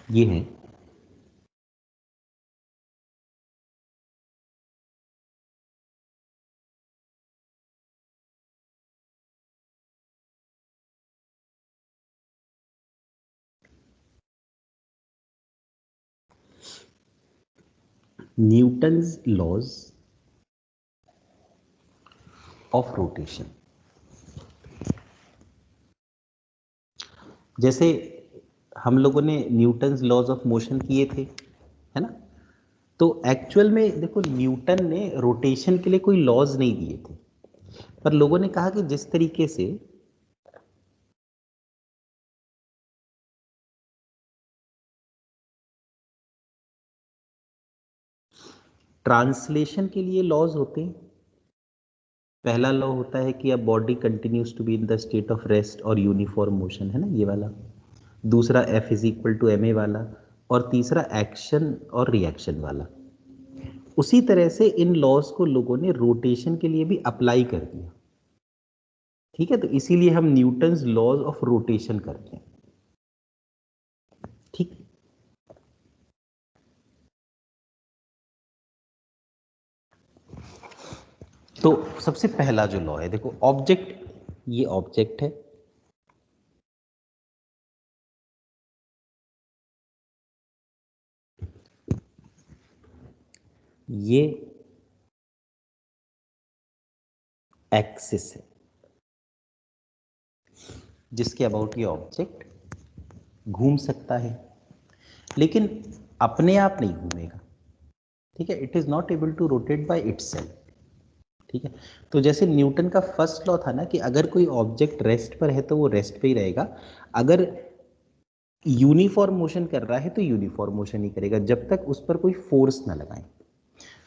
ये है Newton's laws of rotation. जैसे हम लोगों ने न्यूटन्स लॉज ऑफ मोशन किए थे, है ना? तो एक्चुअल में देखो, न्यूटन ने रोटेशन के लिए कोई लॉज नहीं दिए थे, पर लोगों ने कहा कि जिस तरीके से ट्रांसलेशन के लिए लॉज होते हैं। पहला लॉ होता है कि a body continues to be in the state of rest और यूनिफॉर्म मोशन, है ना, ये वाला। दूसरा F is equal to ma वाला, और तीसरा एक्शन और रिएक्शन वाला। उसी तरह से इन लॉज को लोगों ने रोटेशन के लिए भी अप्लाई कर दिया, ठीक है? तो इसीलिए हम न्यूटन्स लॉज ऑफ रोटेशन करते हैं, ठीक। तो सबसे पहला जो लॉ है, देखो, ऑब्जेक्ट, ये ऑब्जेक्ट है, ये एक्सिस है जिसके अबाउट ये ऑब्जेक्ट घूम सकता है, लेकिन अपने आप नहीं घूमेगा, ठीक है? It is not able to rotate by itself, ठीक है? तो जैसे न्यूटन का फर्स्ट लॉ था ना कि अगर कोई ऑब्जेक्ट रेस्ट पर है तो वो रेस्ट पे ही रहेगा, अगर यूनिफॉर्म मोशन कर रहा है तो यूनिफॉर्म मोशन ही करेगा जब तक उस पर कोई फोर्स ना लगाए।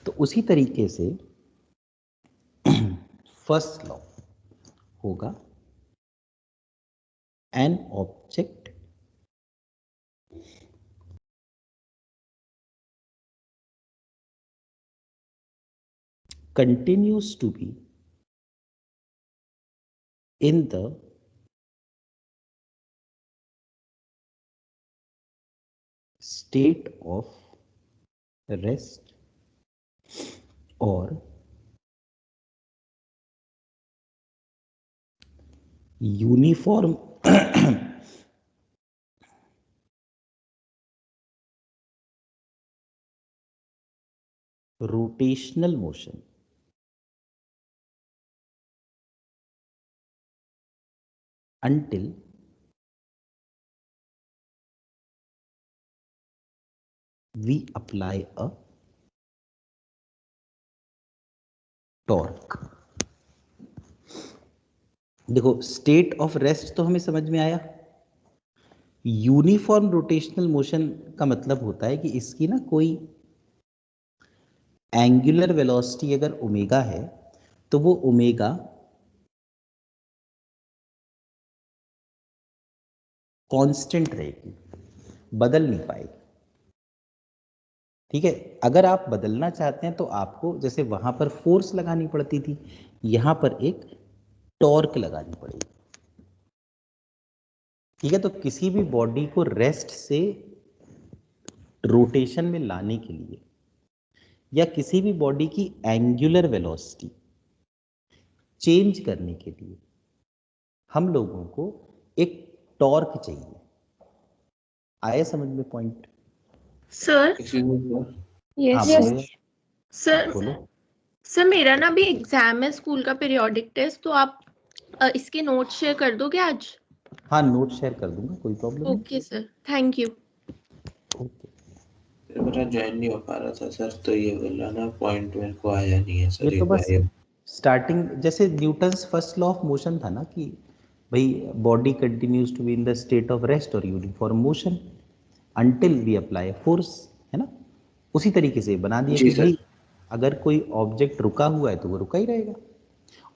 तो उसी तरीके से फर्स्ट लॉ होगा, an object continues to be in the state of rest or uniform rotational motion until we apply a torque। देखो, स्टेट ऑफ रेस्ट तो हमें समझ में आया। यूनिफॉर्म रोटेशनल मोशन का मतलब होता है कि इसकी ना कोई एंगुलर वेलोसिटी अगर ओमेगा है तो वो ओमेगा कांस्टेंट रहेगी, बदल नहीं पाएगी, ठीक है? अगर आप बदलना चाहते हैं तो आपको जैसे वहां पर फोर्स लगानी पड़ती थी, यहां पर एक टॉर्क लगानी पड़ेगी, ठीक है? तो किसी भी बॉडी को रेस्ट से रोटेशन में लाने के लिए या किसी भी बॉडी की एंगुलर वेलोसिटी चेंज करने के लिए हम लोगों को एक टॉर्क चाहिए। आया समझ में पॉइंट? सर हाँ यस बोलो, सर। बोलो। सर मेरा ना अभी एग्जाम है स्कूल का पीरियोडिक टेस्ट, तो आप इसके नोट्स शेयर कर दोगे आज? हाँ, नोट शेयर कर दूंगा, कोई प्रॉब्लम नहीं। Okay sir, thank you. Okay, मेरा ज्वाइन नहीं हो पा रहा था सर, तो ये बोल रहा ना पॉइंट मेरे को आया नहीं है सर। ये तो बस स्टार्टिंग, जैसे Newton's first law of motion था ना कि भाई body continues to be in the state of rest और uniform motion until we apply force, है ना? उसी तरीके से बना दिया जी कि सर। भाई अगर कोई ऑब्जेक्ट रुका हुआ है तो वो रुका ही रहेगा,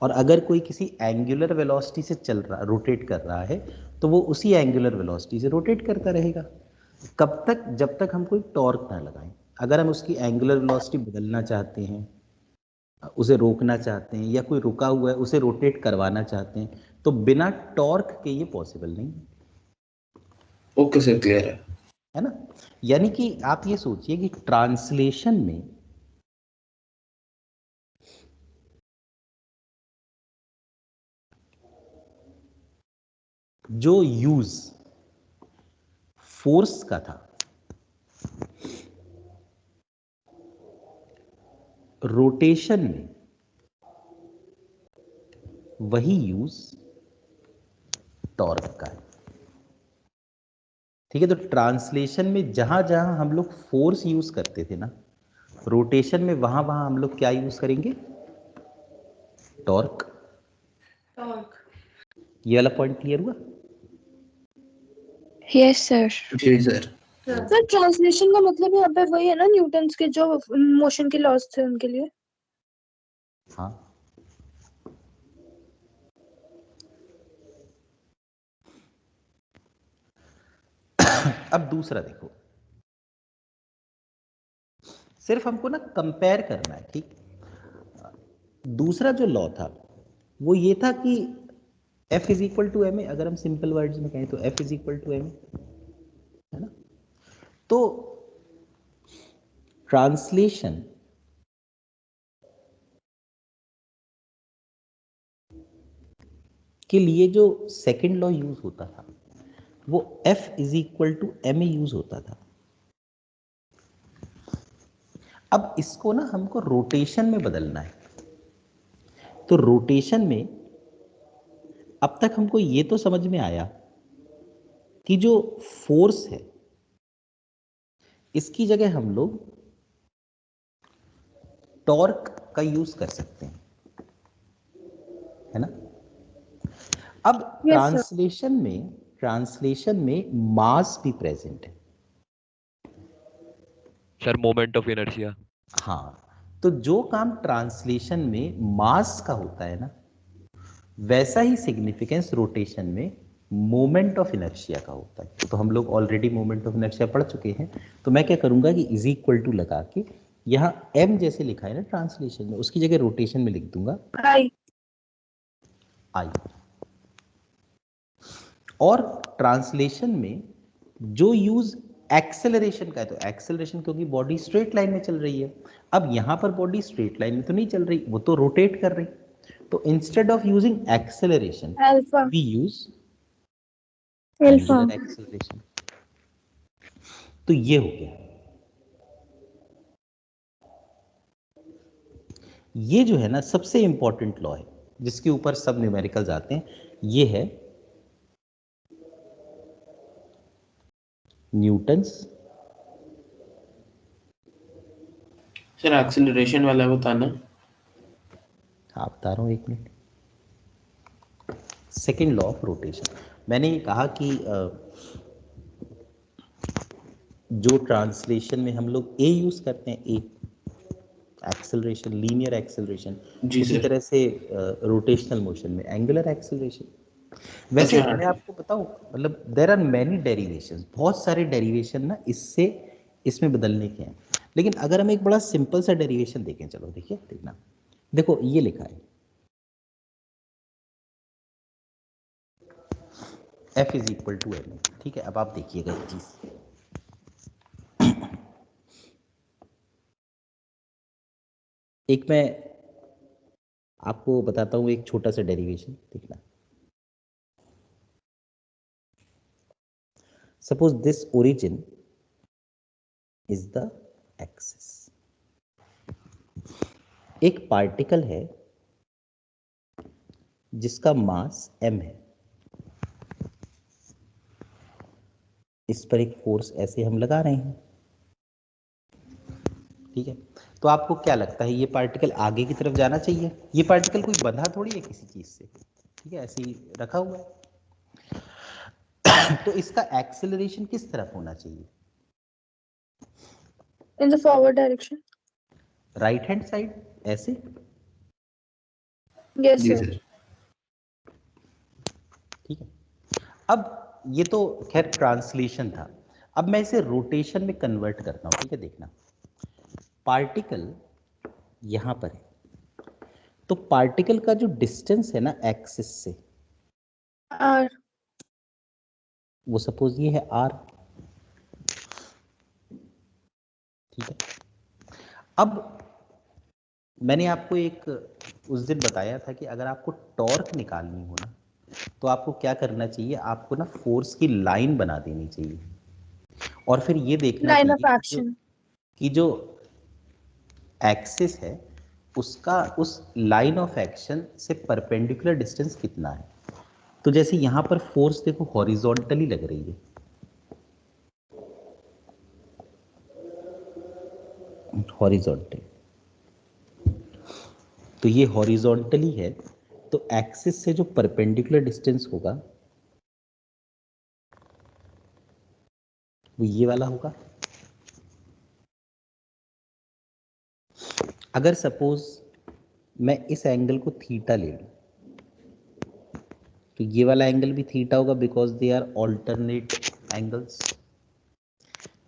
और अगर कोई किसी एंगुलर वेलोसिटी से चल रहा, रोटेट कर रहा है, तो वो उसी एंगुलर वेलोसिटी से रोटेट करता रहेगा। कब तक? जब तक हम कोई टॉर्क ना लगाएं। अगर हम उसकी एंगुलर वेलोसिटी बदलना चाहते हैं, उसे रोकना चाहते हैं, या कोई रुका हुआ है उसे रोटेट करवाना चाहते हैं, तो बिना टॉर्क के ये पॉसिबल नहीं है। ओके सर, क्लियर है। है ना। यानी कि आप ये सोचिए कि ट्रांसलेशन में जो यूज फोर्स का था, रोटेशन में वही यूज टॉर्क का है। ठीक है, तो ट्रांसलेशन में जहां जहां हम लोग फोर्स यूज करते थे ना, रोटेशन में वहां वहां हम लोग क्या यूज करेंगे, टॉर्क। ये वाला पॉइंट क्लियर हुआ? Yes sir. जी सर। सर ट्रांसलेशन का मतलब यहाँ पे वही है ना, न्यूटन्स के जो मोशन के लॉज थे उनके लिए। हाँ, अब दूसरा देखो, सिर्फ हमको ना कंपेयर करना है। ठीक, दूसरा जो लॉ था वो ये था कि F is equal to M A, अगर हम सिंपल वर्ड्स में कहें तो F is equal to M A, है ना। तो ट्रांसलेशन के लिए जो सेकंड लॉ यूज होता था वो F is equal to M A use होता था। अब इसको ना हमको रोटेशन में बदलना है। तो रोटेशन में अब तक हमको ये तो समझ में आया कि जो फोर्स है इसकी जगह हम लोग टॉर्क का यूज कर सकते हैं, है ना। अब Yes, sir. ट्रांसलेशन में मास भी प्रेजेंट है। Sir moment of inertia. हाँ, तो जो काम ट्रांसलेशन में मास का होता है ना, वैसा ही सिग्निफिकेंस रोटेशन में मोमेंट ऑफ इनर्शिया का होता है। तो हम लोग ऑलरेडी मोमेंट ऑफ इनर्शिया पढ़ चुके हैं। तो मैं क्या करूंगा कि इज इक्वल टू लगा के यहाँ m जैसे लिखा है ना ट्रांसलेशन में, उसकी जगह रोटेशन में लिख दूंगा I. I। और ट्रांसलेशन में जो यूज एक्सेलरेशन का है, तो एक्सेलरेशन क्योंकि बॉडी स्ट्रेट लाइन में चल रही है। अब यहां पर बॉडी स्ट्रेट लाइन में तो नहीं चल रही, वो तो रोटेट कर रही। तो instead of using acceleration Alpha. We use Alpha. Angular acceleration. तो ये हो गया। ये जो है ना सबसे इंपॉर्टेंट लॉ है जिसके ऊपर सब न्यूमेरिकल्स आते हैं, ये है न्यूटन्स। सर एक्सेलरेशन वाला बताना। हाँ बता रहा हूँ, एक minute. Second law of rotation, मैंने ये कहा कि जो ट्रांसलेशन में हम लोग ए यूज करते हैं, ए एक्सेलरेशन, लीनियर एक्सेलरेशन, जी उसी सर। तरह से रोटेशनल मोशन में एंगुलर एक्सेलरेशन। वैसे अच्छा, हाँ। मैं आपको बताऊं, मतलब देयर आर मैनी डेरिवेशंस, बहुत सारे डेरिवेशन ना इससे इसमें बदलने के हैं। लेकिन अगर हम एक बड़ा सिंपल सा डेरिवेशन देखें, चलो देखिए, देखना, देखो ये लिखा है F is equal to M. ठीक है, अब आप देखिएगा एक चीज, एक मैं आपको बताता हूं एक छोटा सा डेरिवेशन, देखना। Suppose this origin is the axis. एक पार्टिकल है जिसका मास m है, इस पर एक फोर्स ऐसे हम लगा रहे हैं। ठीक है, तो आपको क्या लगता है ये पार्टिकल आगे की तरफ जाना चाहिए? ये पार्टिकल कोई बंधा थोड़ी है किसी चीज से, ठीक है, ऐसे ही रखा हुआ है। तो इसका एक्सेलरेशन किस तरफ होना चाहिए? In the forward direction. Right hand side, ऐसे। Yes, जी sir. सर। ठीक है, अब ये तो खैर ट्रांसलेशन था। अब मैं इसे रोटेशन में कन्वर्ट करता हूं। ठीक है, देखना, पार्टिकल यहां पर है, तो पार्टिकल का जो डिस्टेंस है ना एक्सिस से, R. वो सपोज ये है r। ठीक है। अब मैंने आपको एक उस दिन बताया था कि अगर आपको टॉर्क निकालनी हो ना तो आपको क्या करना चाहिए, आपको ना फोर्स की लाइन बना देनी चाहिए और फिर ये देखना लाइन ऑफ चाहिए एक्शन। कि जो एक्सिस है उसका उस लाइन ऑफ एक्शन से परपेंडिकुलर डिस्टेंस कितना है। तो जैसे यहाँ पर फोर्स देखो हॉरिजॉन्टली लग रही है, हॉरिजॉन्टली, तो ये हॉरिजॉन्टली है, तो एक्सिस से जो परपेंडिकुलर डिस्टेंस होगा वो ये वाला होगा। अगर सपोज मैं इस एंगल को थीटा ले लूं तो ये वाला एंगल भी थीटा होगा because they are alternate angles.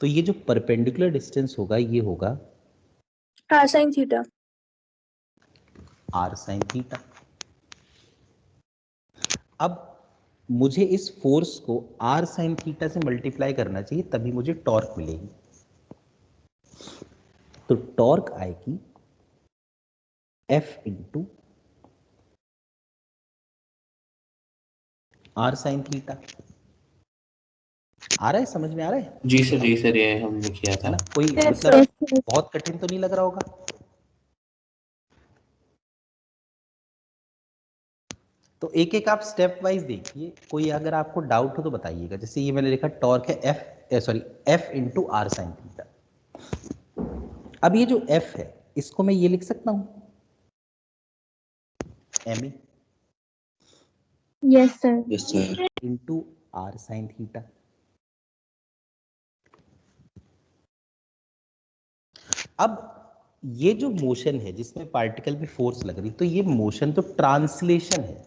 तो ये जो परपेंडिकुलर डिस्टेंस होगा ये होगा r sin theta. r sin theta. अब मुझे इस फोर्स को r sin थीटा से मल्टीप्लाई करना चाहिए तभी मुझे टॉर्क मिलेगी। तो टॉर्क आएगी F into r sin theta. आ रहा है, समझ में आ रहा है? जी सर ये हमने किया है था। ना? कोई Yes, मतलब sir. बहुत कठिन तो नहीं लग रहा होगा? तो एक एक आप स्टेप वाइज देखिए, कोई अगर आपको डाउट हो तो बताइएगा। जैसे ये मैंने लिखा टॉर्क है F into R sine theta. अब ये जो F है इसको मैं ये लिख सकता हूं ma Yes, sir. Yes sir. Into R sine theta. अब ये जो मोशन है जिसमें पार्टिकल पे फोर्स लग रही, तो ये मोशन तो ट्रांसलेशन है।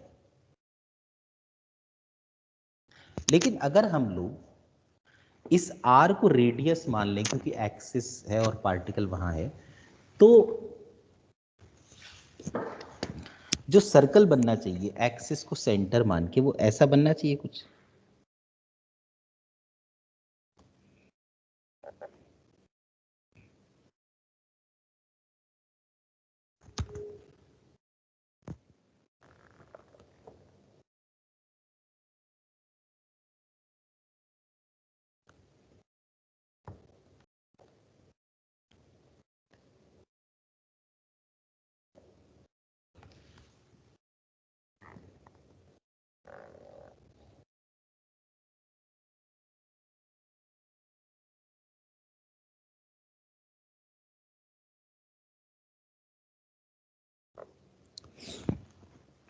लेकिन अगर हम लोग इस r को रेडियस मान लें क्योंकि एक्सिस है और पार्टिकल वहां है, तो जो सर्कल बनना चाहिए एक्सिस को सेंटर मान के वो ऐसा बनना चाहिए कुछ।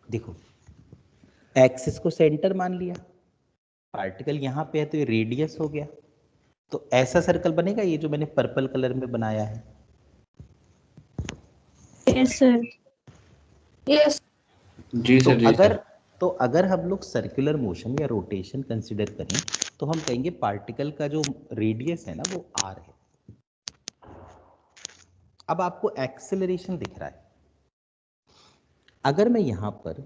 देखो एक्सिस को सेंटर मान लिया, पार्टिकल यहां पे है तो ये रेडियस हो गया, तो ऐसा सर्कल बनेगा ये जो मैंने पर्पल कलर में बनाया है। Yes, sir. Yes. जी तो सर जी सर। अगर हम लोग सर्कुलर मोशन या रोटेशन कंसिडर करें तो हम कहेंगे पार्टिकल का जो रेडियस है ना वो r है। अब आपको एक्सेलरेशन दिख रहा है, अगर मैं यहां पर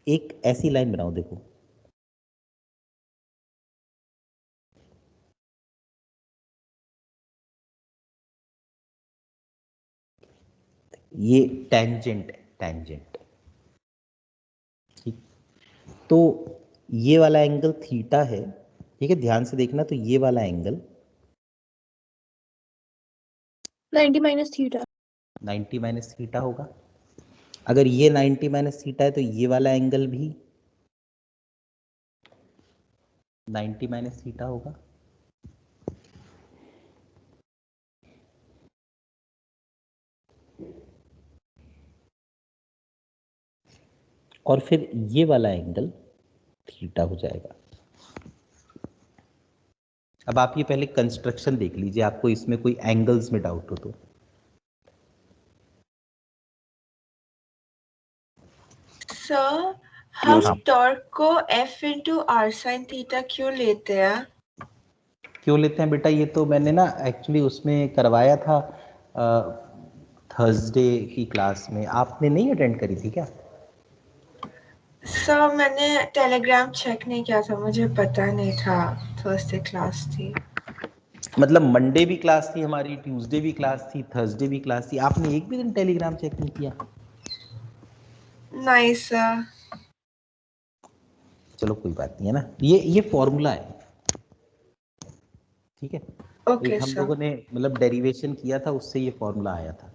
एक ऐसी लाइन बनाऊं, देखो ये टेंजेंट है, टेंजेंट, ठीक। तो ये वाला एंगल थीटा है, ठीक है, ध्यान से देखना। तो ये वाला angle 90 minus theta. 90 minus theta होगा। अगर ये 90 माइनस थीटा है तो ये वाला एंगल भी 90 माइनस थीटा होगा। और फिर ये वाला एंगल थीटा हो जाएगा। अब आप ये पहले कंस्ट्रक्शन देख लीजिए, आपको इसमें कोई एंगल्स में डाउट हो तो। सर हम हाँ। टॉर्क को F into R sine theta क्यों लेते हैं? क्यों लेते हैं बेटा, ये तो मैंने ना एक्चुअली उसमें करवाया था थर्सडे की क्लास में, आपने नहीं अटेंड करी थी क्या? सर मैंने टेलीग्राम चेक नहीं किया था, मुझे पता नहीं था थर्सडे क्लास थी। मतलब मंडे भी क्लास थी हमारी, ट्यूसडे भी क्लास थी, थर्सडे भी क्लास थी, आपने एक भी दिन टेलीग्राम चेक नहीं किया? नहीं सर। चलो कोई बात नहीं है ना, ये फॉर्मूला है, ठीक है। ओके एक हम सर। लोगों ने मतलब डेरिवेशन किया था, उससे ये फॉर्मूला आया था।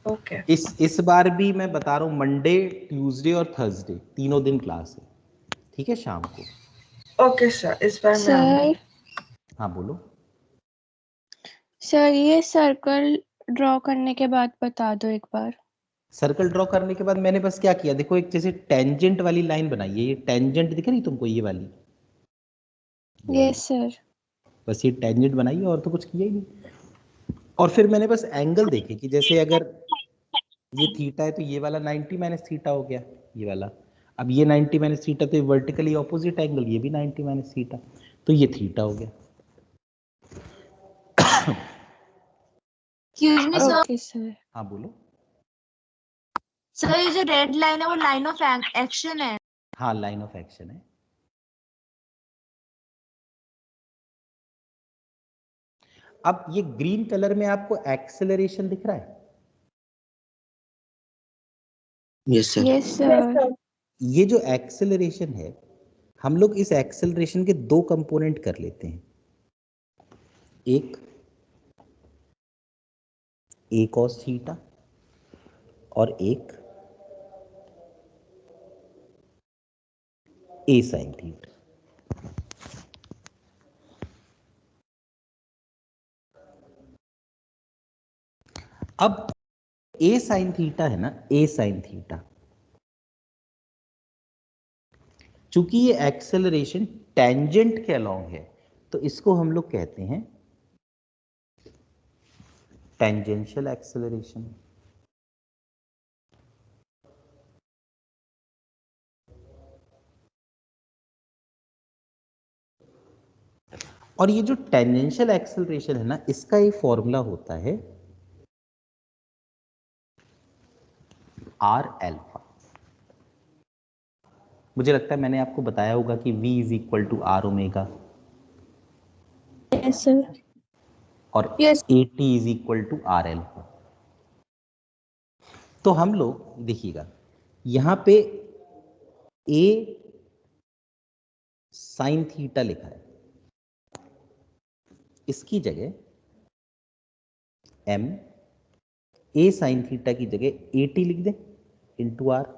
ओके इस बार भी मैं बता रहा हूँ, मंडे, ट्यूसडे और थर्सडे तीनों दिन क्लास है, ठीक है, शाम को। ओके सर, इस बार मैं आऊंगी। सर हाँ बोलो। सर ये सर्कल ड्रॉ करने के बाद बता दो एक बार। सर्कल ड्रॉ करने के बाद मैंने बस क्या किया, देखो एक जैसे टेंजेंट वाली लाइन बनाई है, ये टेंजेंट दिख रही तुमको, ये वाली, ये वाली। Yes sir. बस ये टेंजेंट बनाई है और तो कुछ किया ही नहीं। और फिर मैंने बस एंगल देखे कि जैसे अगर ये थीटा है तो ये वाला 90 माइनस थीटा हो गया, ये वाला। अब ये 90 माइनस थीटा तो ये वर्टिकली ऑपोजिट एंगल, ये भी 90 माइनस थीटा, तो ये थीटा हो गया। Excuse me sir. Okay sir. हाँ बोलो। सर ये जो रेड लाइन है वो लाइन ऑफ एक्शन है। हाँ लाइन ऑफ एक्शन है। अब ये ग्रीन कलर में आपको एक्सेलरेशन दिख रहा है? Yes sir. Yes sir. ये जो एक्सेलरेशन है, हम लोग इस एक्सेलरेशन के दो कंपोनेंट कर लेते हैं, एक a cos थीटा और एक a sin थीटा। अब a sin थीटा है ना, a sin थीटा, चूंकि ये एक्सेलरेशन टेंजेंट के अलोंग है तो इसको हम लोग कहते हैं टेंजेंशियल एक्सेलरेशन। और ये जो टेंजेंशियल एक्सेलरेशन है ना, इसका एक फॉर्मूला होता है आर एल्फा। मुझे लगता है मैंने आपको बताया होगा कि v is equal to R omega yes sir. और yes. at is equal to R alpha. तो हम लोग देखिएगा यहां पे a साइन थीटा लिखा है, इसकी जगह m a साइन थीटा की जगह at लिख दें into R.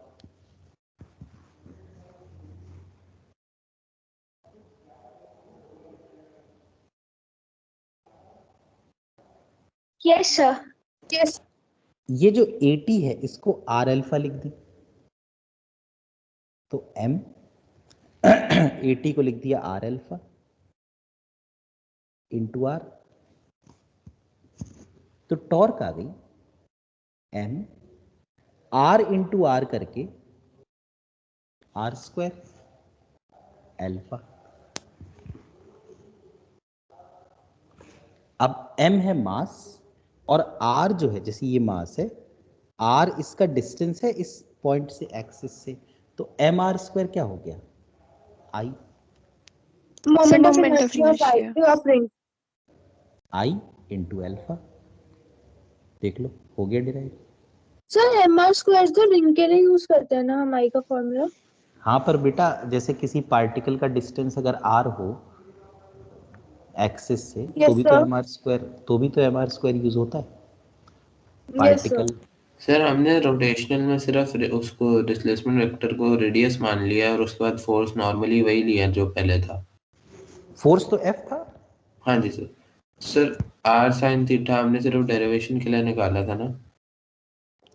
Yes sir. Yes. ये जो at है इसको आर अल्फा लिख दी, तो m at को लिख दिया आर अल्फा इंटू आर, तो टॉर्क आ गई m आर इंटू आर करके आर स्क्वायर अल्फा। अब m है मास और r जो है, जैसे ये मास है, r इसका डिस्टेंस है इस पॉइंट से एक्सिस से, तो एम आर स्क्वायर क्या हो गया, i moment of moment of inertia of ring. i into alpha. देख लो हो गया derive. Sir M R square तो रिंग के लिए यूज करते हैं ना हम आई का फॉर्मूला। हाँ पर बेटा जैसे किसी पार्टिकल का डिस्टेंस अगर r हो एक्सिस से, तो यस भी तो सर। एम आर स्क्वायर, तो भी तो एम आर स्क्वायर यूज होता है यस सर। पार्टिकल। सर हमने रोटेशनल में सिर्फ उसको डिस्प्लेसमेंट वेक्टर को रेडियस मान लिया और उसके बाद फोर्स नॉर्मली वही लिया जो पहले था। फोर्स तो f था। हाँ जी sir. Sir R sine theta हमने सिर्फ डेरिवेशन के लिए निकाला था ना।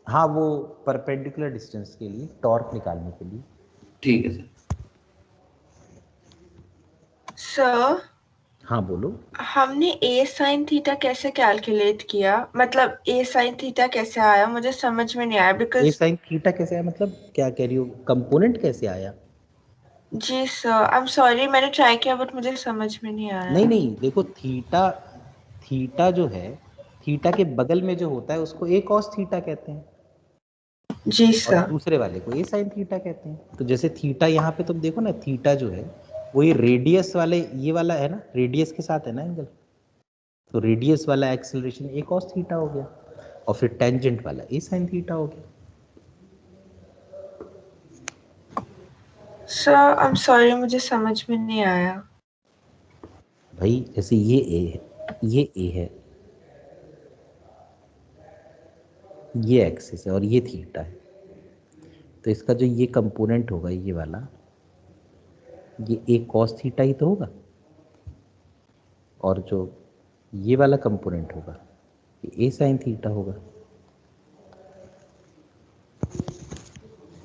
हाँ वो परपेंडिकुलर डिस्टेंस के लिए, टॉर्क निकालने के लिए। ठीक है सर। सर हाँ बोलो। हमने a sin थीटा कैसे कैलकुलेट किया, मतलब a sin थीटा कैसे आया, मुझे समझ में नहीं आया ए बिकॉज। साइन थीटा कैसे आया, मतलब क्या कह रही हो, कंपोनेंट कैसे आया? जी सर, आई एम सॉरी, मैंने ट्राई किया बट मुझे समझ में नहीं आया। नहीं नहीं, देखो थीटा, थीटा जो है, थीटा के बगल में जो होता है उसको ए कॉस थीटा कहते हैं जी और सर। दूसरे वाले को ए साइन थीटा कहते हैं। तो जैसे थीटा यहाँ पे तुम देखो ना, थीटा जो है वही रेडियस वाले, ये वाला है ना, रेडियस के साथ है ना एंगल, तो रेडियस वाला एक्सेलरेशन a cos थीटा हो गया, और फिर टेंजेंट वाला a sin थीटा हो गया। सर आई एम सॉरी, मुझे समझ में नहीं आया। भाई जैसे ये a है, ये a है, ये एक्सिस है और ये थीटा है, तो इसका जो ये कंपोनेंट होगा ये वाला, ये a cos थीटा ही तो होगा, और जो ये वाला कंपोनेंट होगा ये a sin थीटा होगा।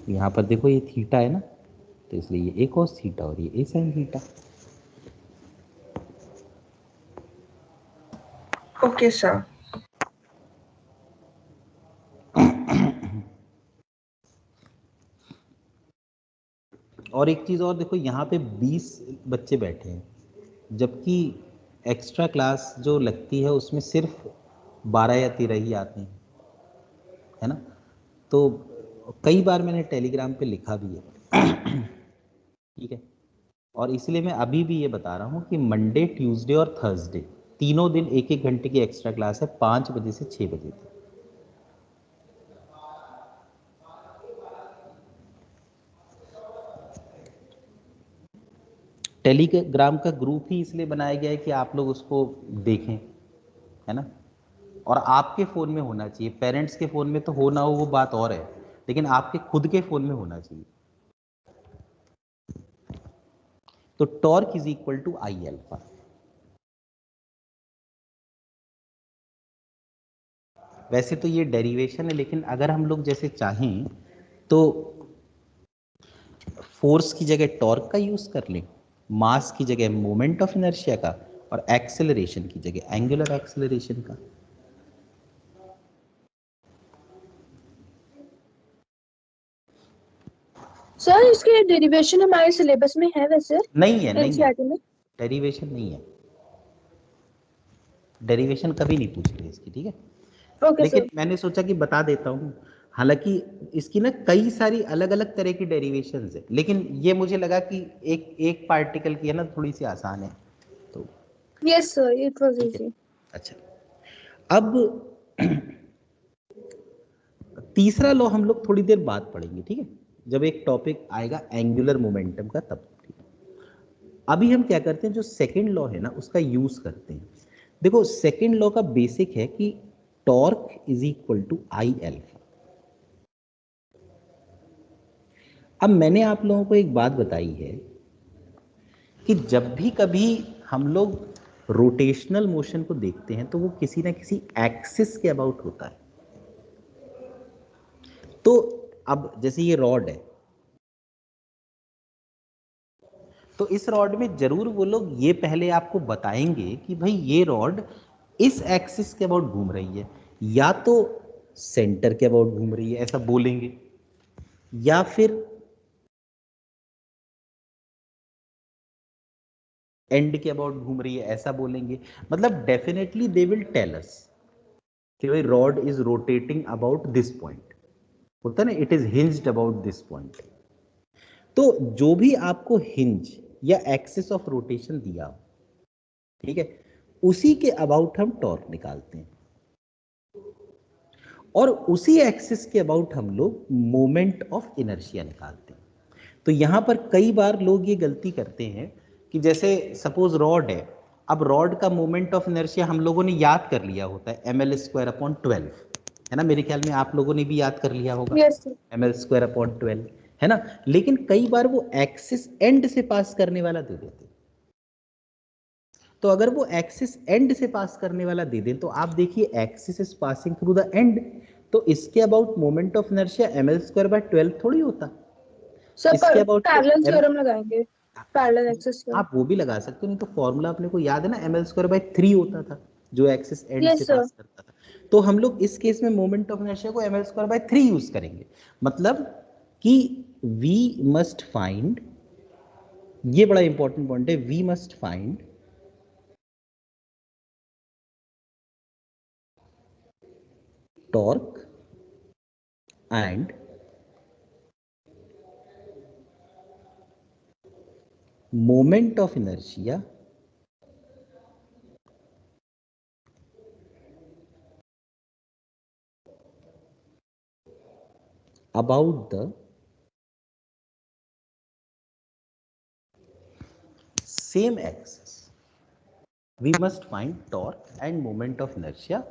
यहाँ पर देखो ये थीटा है ना, तो इसलिए ये a cos थीटा और ये a sin theta. Okay sir. और एक चीज़ और देखो, यहाँ पे 20 बच्चे बैठे हैं, जबकि एक्स्ट्रा क्लास जो लगती है उसमें सिर्फ 12 या 13 ही आते हैं, है ना। तो कई बार मैंने टेलीग्राम पे लिखा भी है, ठीक है, और इसलिए मैं अभी भी ये बता रहा हूँ कि मंडे, ट्यूसडे और थर्सडे तीनों दिन 1-1 घंटे की एक्स्ट्रा क्लास है, 5 बजे से 6 बजे तक। टेलीग्राम का ग्रुप ही इसलिए बनाया गया है कि आप लोग उसको देखें, है ना, और आपके फ़ोन में होना चाहिए। पेरेंट्स के फ़ोन में तो हो ना हो वो बात और है, लेकिन आपके खुद के फ़ोन में होना चाहिए। तो torque is equal to I alpha. वैसे तो ये डेरिवेशन है, लेकिन अगर हम लोग जैसे चाहें तो फोर्स की जगह टॉर्क का यूज कर लें, मास की जगह मोमेंट ऑफ इनर्शिया का, और एक्सेलरेशन की जगह एंगुलर एक्सेलरेशन का। सर इसके डेरिवेशन हमारे सिलेबस में है वैसे, नहीं है, नहीं है, एनसीईआरटी में। डेरिवेशन नहीं है, डेरिवेशन कभी नहीं पूछते इसकी, ठीक है। ओके लेकिन सर। मैंने सोचा कि बता देता हूँ, हालांकि इसकी ना कई सारी अलग अलग तरह की डेरिवेशंस है, लेकिन ये मुझे लगा कि एक पार्टिकल की है ना, थोड़ी सी आसान है, तो यस सर, इट वाज ठीक है। इजी। अच्छा, अब तीसरा लॉ हम लोग थोड़ी देर बाद पढ़ेंगे, ठीक है, जब एक टॉपिक आएगा एंगुलर मोमेंटम का, तब। अभी हम क्या करते हैं, जो सेकंड लॉ है ना उसका यूज करते हैं। देखो सेकंड लॉ का बेसिक है कि torque is equal to I alpha. अब मैंने आप लोगों को एक बात बताई है कि जब भी कभी हम लोग रोटेशनल मोशन को देखते हैं तो वो किसी ना किसी एक्सिस के अबाउट होता है। तो अब जैसे ये रॉड है, तो इस रॉड में जरूर वो लोग ये पहले आपको बताएंगे कि भाई ये रॉड इस एक्सिस के अबाउट घूम रही है, या तो सेंटर के अबाउट घूम रही है ऐसा बोलेंगे, या फिर एंड के अबाउट घूम रही है ऐसा बोलेंगे। मतलब definitely they will tell us कि भाई rod is rotating about this point, होता है ना, it is hinged about this point. तो जो भी आपको हिंज या एक्सिस ऑफ रोटेशन दिया हो, ठीक है, उसी के अबाउट हम टॉर्क निकालते हैं, और उसी एक्सिस के अबाउट हम लोग मोमेंट ऑफ इनर्शिया निकालते हैं। तो यहां पर कई बार लोग ये गलती करते हैं कि जैसे सपोज रॉड है, अब रॉड का मोमेंट ऑफ इनर्शिया हम लोगों ने याद कर लिया होता है ml² अपॉन 12, है ना, मेरे ख्याल में आप लोगों ने भी याद कर लिया होगा यस सर। ml² अपॉन 12, है ना। लेकिन कई बार वो एक्सिस एंड से पास करने वाला दे देते, तो अगर वो एक्सिस एंड से पास करने वाला दे दें तो आप देखिए axis is passing through the end, तो इसके about moment of inertia ml² by 12 थोड़ी होता, सर इसके अबाउट तो पैरेलल थ्योरम लगाएंगे, पैरेलल एक्सिस का। आप वो भी लगा सकते हो, नहीं तो फॉर्मूला अपने को याद है ना, ml² बाय 3 होता था जो एक्सिस एंड से यस सर। पास करता था। तो हम लोग इस केस में मोमेंट ऑफ इनर्शिया को ml² बाय 3 यूज करेंगे, मतलब कि वी मस्ट फाइंड, ये बड़ा इंपॉर्टेंट पॉइंट है, we must find torque and moment of inertia about the same axis. We must find torque and moment of inertia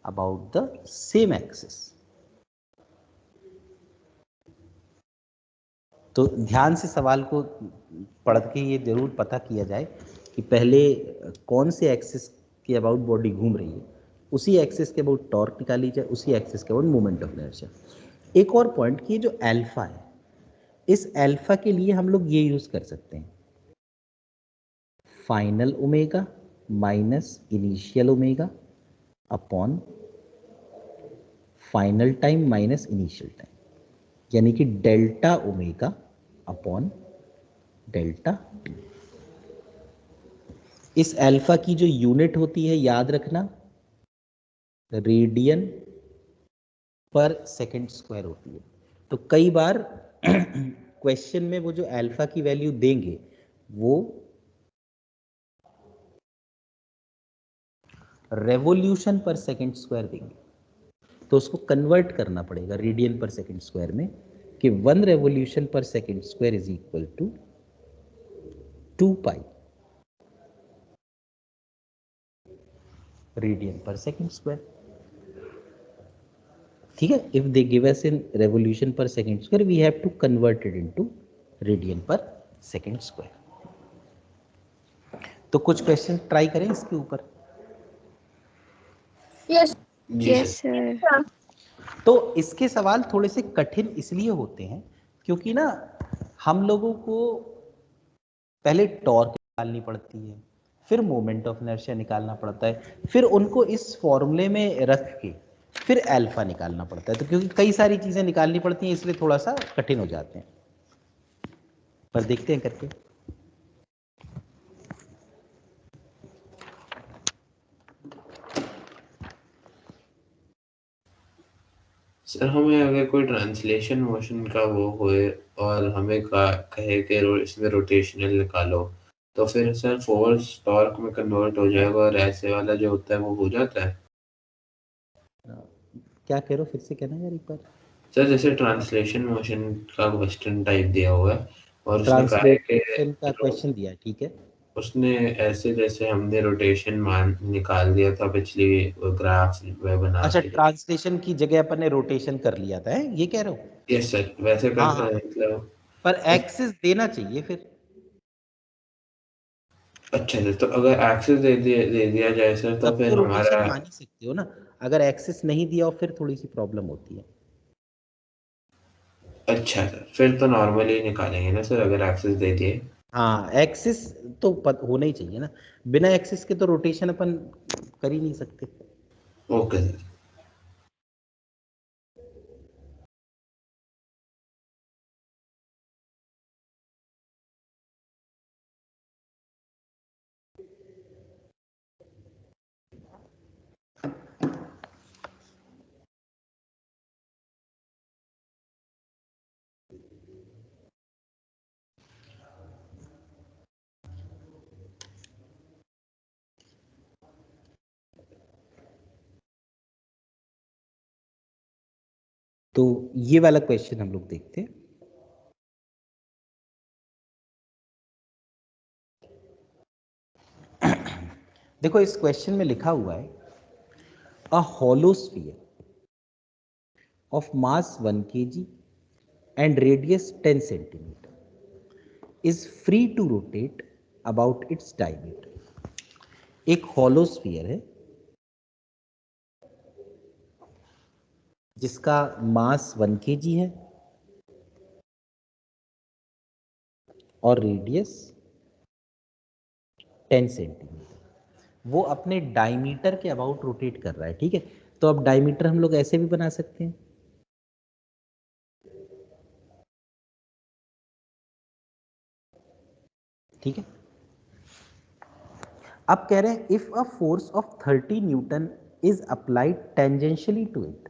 about the same axis. तो ध्यान से सवाल को पढ़ के ये जरूर पता किया जाए कि पहले कौन से एक्सिस के अबाउट बॉडी घूम रही है, उसी एक्सिस के अबाउट टॉर्क निकाली जाए, उसी एक्सिस के अबाउट मोमेंट ऑफ इनर्शिया। एक और पॉइंट कि जो अल्फा है, इस अल्फा के लिए हम लोग ये यूज कर सकते हैं, final omega minus initial omega upon final time minus initial time, यानी कि delta omega upon delta T. इस अल्फा की जो यूनिट होती है याद रखना, रेडियन पर सेकंड स्क्वायर होती है। तो कई बार क्वेश्चन में वो जो अल्फा की वैल्यू देंगे वो रेवोल्यूशन पर सेकंड स्क्वायर देंगे, तो उसको कन्वर्ट करना पड़ेगा रेडियन पर सेकंड स्क्वायर में कि 1 revolution per second square is equal to 2 pi radian per second square. ठीक है, if they give us in revolution per second square we have to convert it into radian per second square. तो कुछ question try करें इसके ऊपर। Yes yes sir. तो इसके सवाल थोड़े से कठिन इसलिए होते हैं क्योंकि ना हम लोगों को पहले टॉर्क निकालनी पड़ती है, फिर मोमेंट ऑफ इनर्शिया निकालना पड़ता है, फिर उनको इस फॉर्मूले में रख के फिर अल्फा निकालना पड़ता है। तो क्योंकि कई सारी चीजें निकालनी पड़ती हैं इसलिए थोड़ा सा कठिन हो जाते हैं, पर देखते हैं करके। सर हमें अगर कोई ट्रांसलेशन मोशन का वो होए और हमें कहे कि इसमें रोटेशनल निकालो, तो फिर सर फोर्स टॉर्क में कन्वर्ट हो जाएगा और ऐसे वाला जो होता है वो हो जाता है। क्या कह रहे हो, फिर से कहना यार एक बार। सर जैसे ट्रांसलेशन मोशन का क्वेश्चन टाइप दिया हुआ है और उसने कहा है ट्रांसलेशन का कि क्वेश्चन दिया है, ठीक है। उसने ऐसे जैसे हमने रोटेशन मान निकाल दिया था पिछली ग्राफ में बना अच्छा, के। ट्रांसलेशन की जगह अपन ने रोटेशन कर लिया था, ये कह रहे हो? यस सर, वैसे कर हाँ, मतलब पर एक्सिस देना चाहिए फिर। अच्छा सर, तो अगर एक्सेस दे दिया जाए सर तो तब फिर तो रोटेशन हमारा मान ही सकते हो ना। अगर एक्सिस नहीं दिया हो फिर थोड़ी सी प्रॉब्लम होती है। अच्छा सर, फिर तो नॉर्मली निकालेंगे ना सर अगर एक्सेस दे दिए। हाँ, एक्सिस तो होना ही चाहिए ना, बिना एक्सिस के तो रोटेशन अपन कर ही नहीं सकते। Okay sir. तो ये वाला क्वेश्चन हम लोग देखते हैं। देखो इस क्वेश्चन में लिखा हुआ है, अ hollow sphere of mass 1 kg and radius 10 centimeter is free to rotate about its diameter. एक hollow sphere है जिसका मास 1 kg है और रेडियस 10 सेंटीमीटर, वो अपने डायमीटर के अबाउट रोटेट कर रहा है। ठीक है, तो अब डायमीटर हम लोग ऐसे भी बना सकते हैं, ठीक है। अब कह रहे हैं if a force of 30 newton is applied tangentially to it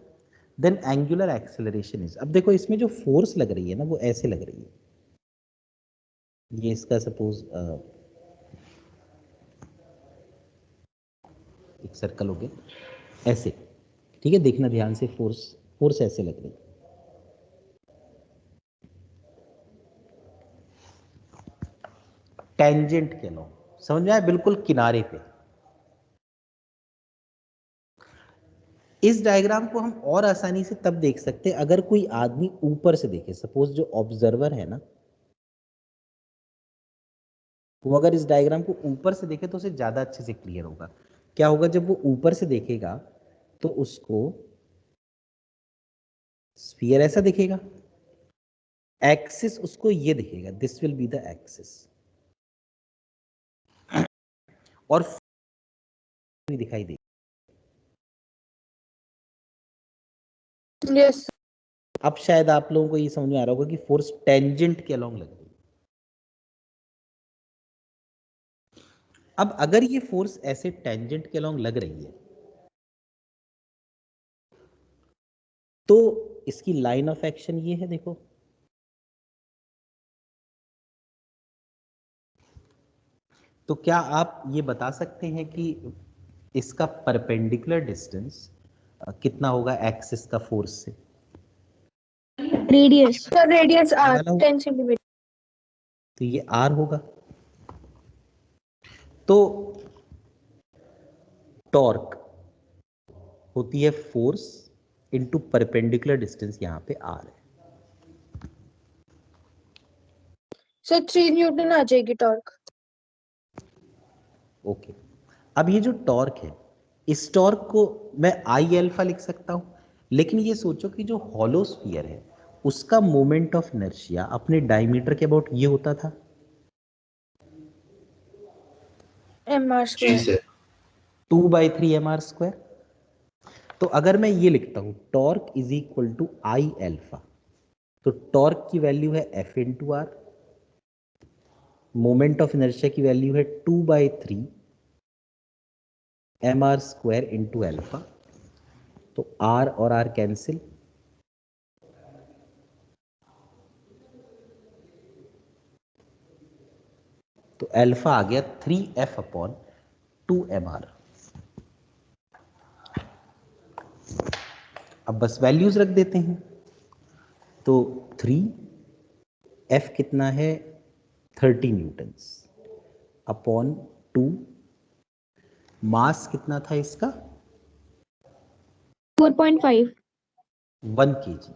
then angular acceleration is. अब देखो इसमें जो फोर्स लग रही है ना वो ऐसे लग रही है, ये इसका सपोज एक सर्कल हो गया ऐसे, ठीक है, देखना ध्यान से, फोर्स फोर्स ऐसे लग रही, टेंजेंट के लो, समझ में आया, बिल्कुल किनारे पे। इस डायग्राम को हम और आसानी से तब देख सकते हैं अगर कोई आदमी ऊपर से देखे, सपोज जो ऑब्जर्वर है ना, वो अगर इस डायग्राम को ऊपर से देखे तो उसे ज्यादा अच्छे से क्लियर होगा। क्या होगा, जब वो ऊपर से देखेगा तो उसको स्फीयर ऐसा दिखेगा, एक्सिस उसको ये दिखेगा, this will be the axis, और भी दिखाई दे। यस अब शायद आप लोगों को ये समझ में आ रहा होगा कि फोर्स टेंजेंट के अलोंग लग रही है। अब अगर ये फोर्स ऐसे टेंजेंट के अलोंग लग रही है तो इसकी लाइन ऑफ एक्शन ये है, देखो, तो क्या आप ये बता सकते हैं कि इसका परपेंडिकुलर डिस्टेंस कितना होगा एक्सिस का फोर्स से? रेडियस। सर रेडियस आर वाला होगा। 10 सेंटीमीटर। तो ये आर होगा। तो टॉर्क होती है फोर्स इनटू परपेंडिकुलर डिस्टेंस, यहां पे आर है। सर 3 न्यूटन आ जाएगी टॉर्क। ओके, अब ये जो टॉर्क है, इस टॉर्क को मैं आई अल्फा लिख सकता हूं, लेकिन ये सोचो कि जो हॉलो स्फीयर है उसका मोमेंट ऑफ इनर्शिया अपने डायमीटर के अबाउट ये होता था, M R G square. Sir. 2/3 mr²। तो अगर मैं ये लिखता हूं torque is equal to I alpha, तो टॉर्क की वैल्यू है F into R, moment of inertia की वैल्यू है 2/3 mr² इंटू अल्फा, तो आर और आर कैंसिल, तो अल्फा आ गया 3f/2 mr। अब बस वैल्यूज रख देते हैं, तो 3f कितना है 30 न्यूटन्स अपॉन 2, मास कितना था इसका 4.5। 1 kg,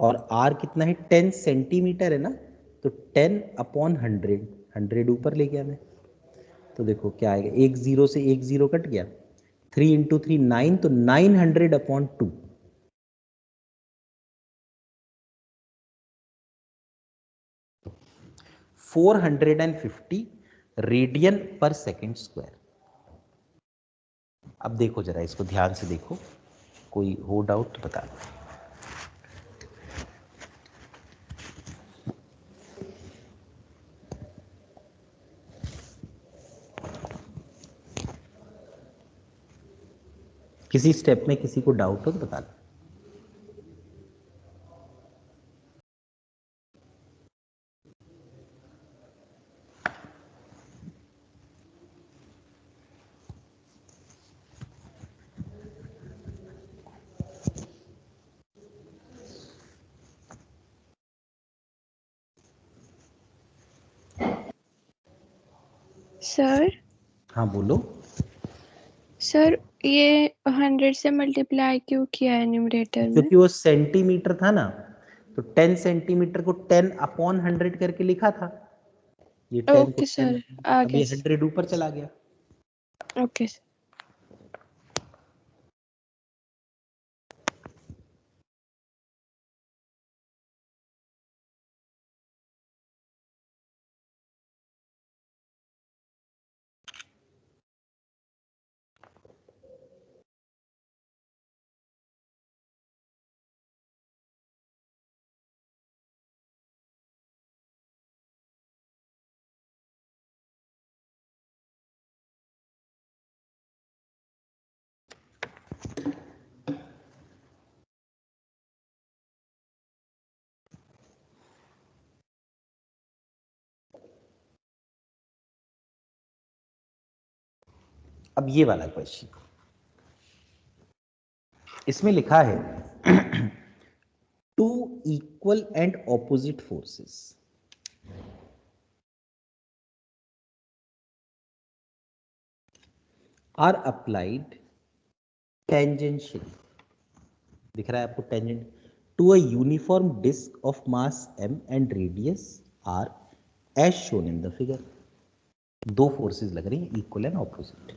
और r कितना है 10 सेंटीमीटर है ना, तो 10/100, 100 ऊपर ले गया मैं, तो देखो क्या आएगा, एक जीरो से एक जीरो कट गया, 3 इंटू 3 9, तो 900/2, 450 रेडियन पर सेकेंड स्क्वायर। अब देखो जरा इसको ध्यान से देखो, कोई हो डाउट बता दो। किसी स्टेप में किसी को डाउट हो तो बता दो। सर हाँ बोलो। सर ये 100 से मल्टीप्लाई क्यों किया है न्यूमरेटर में? क्योंकि वो सेंटीमीटर था ना, तो 10 सेंटीमीटर को 10/100 करके लिखा था, ये 10 को ओके 10, सर, अब आगे ये 100 ऊपर चला गया। Okay sir. अब ये वाला क्वेश्चन, इसमें लिखा है two equal and opposite forces are applied tangentially, दिख रहा है आपको tangent, to a uniform disc of mass m and radius r as shown in the figure. दो फोर्सेस लग रही हैं equal and opposite.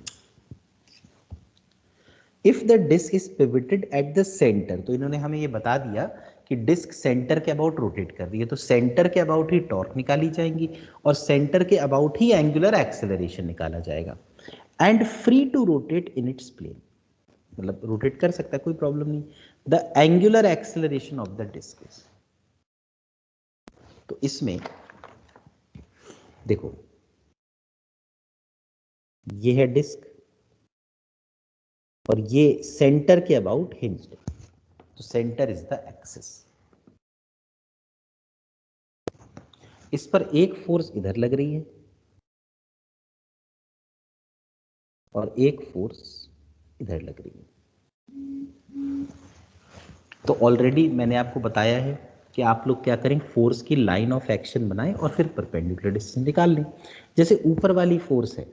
If the disc is pivoted at the centre, तो इन्होंने हमें ये बता दिया कि डिस्क सेंटर के अबाउट रोटेट कर रही है, तो सेंटर के अबाउट ही टॉर्क निकाली जाएंगी और सेंटर के अबाउट ही एंगुलर एक्सेलरेशन निकाला जाएगा। And free to rotate in its plane, मतलब रोटेट कर सकता है, कोई प्रॉब्लम नहीं। The angular acceleration of the disc is, तो इसमें देखो ये है डिस्क और ये सेंटर के अबाउट हिंज्ड, तो सेंटर इज द एक्सिस। इस पर एक फोर्स इधर लग रही है और एक फोर्स इधर लग रही है। तो ऑलरेडी मैंने आपको बताया है कि आप लोग क्या करें, फोर्स की लाइन ऑफ एक्शन बनाएं और फिर परपेंडिकुलर डिस्टेंस निकाल लें। जैसे ऊपर वाली फोर्स है,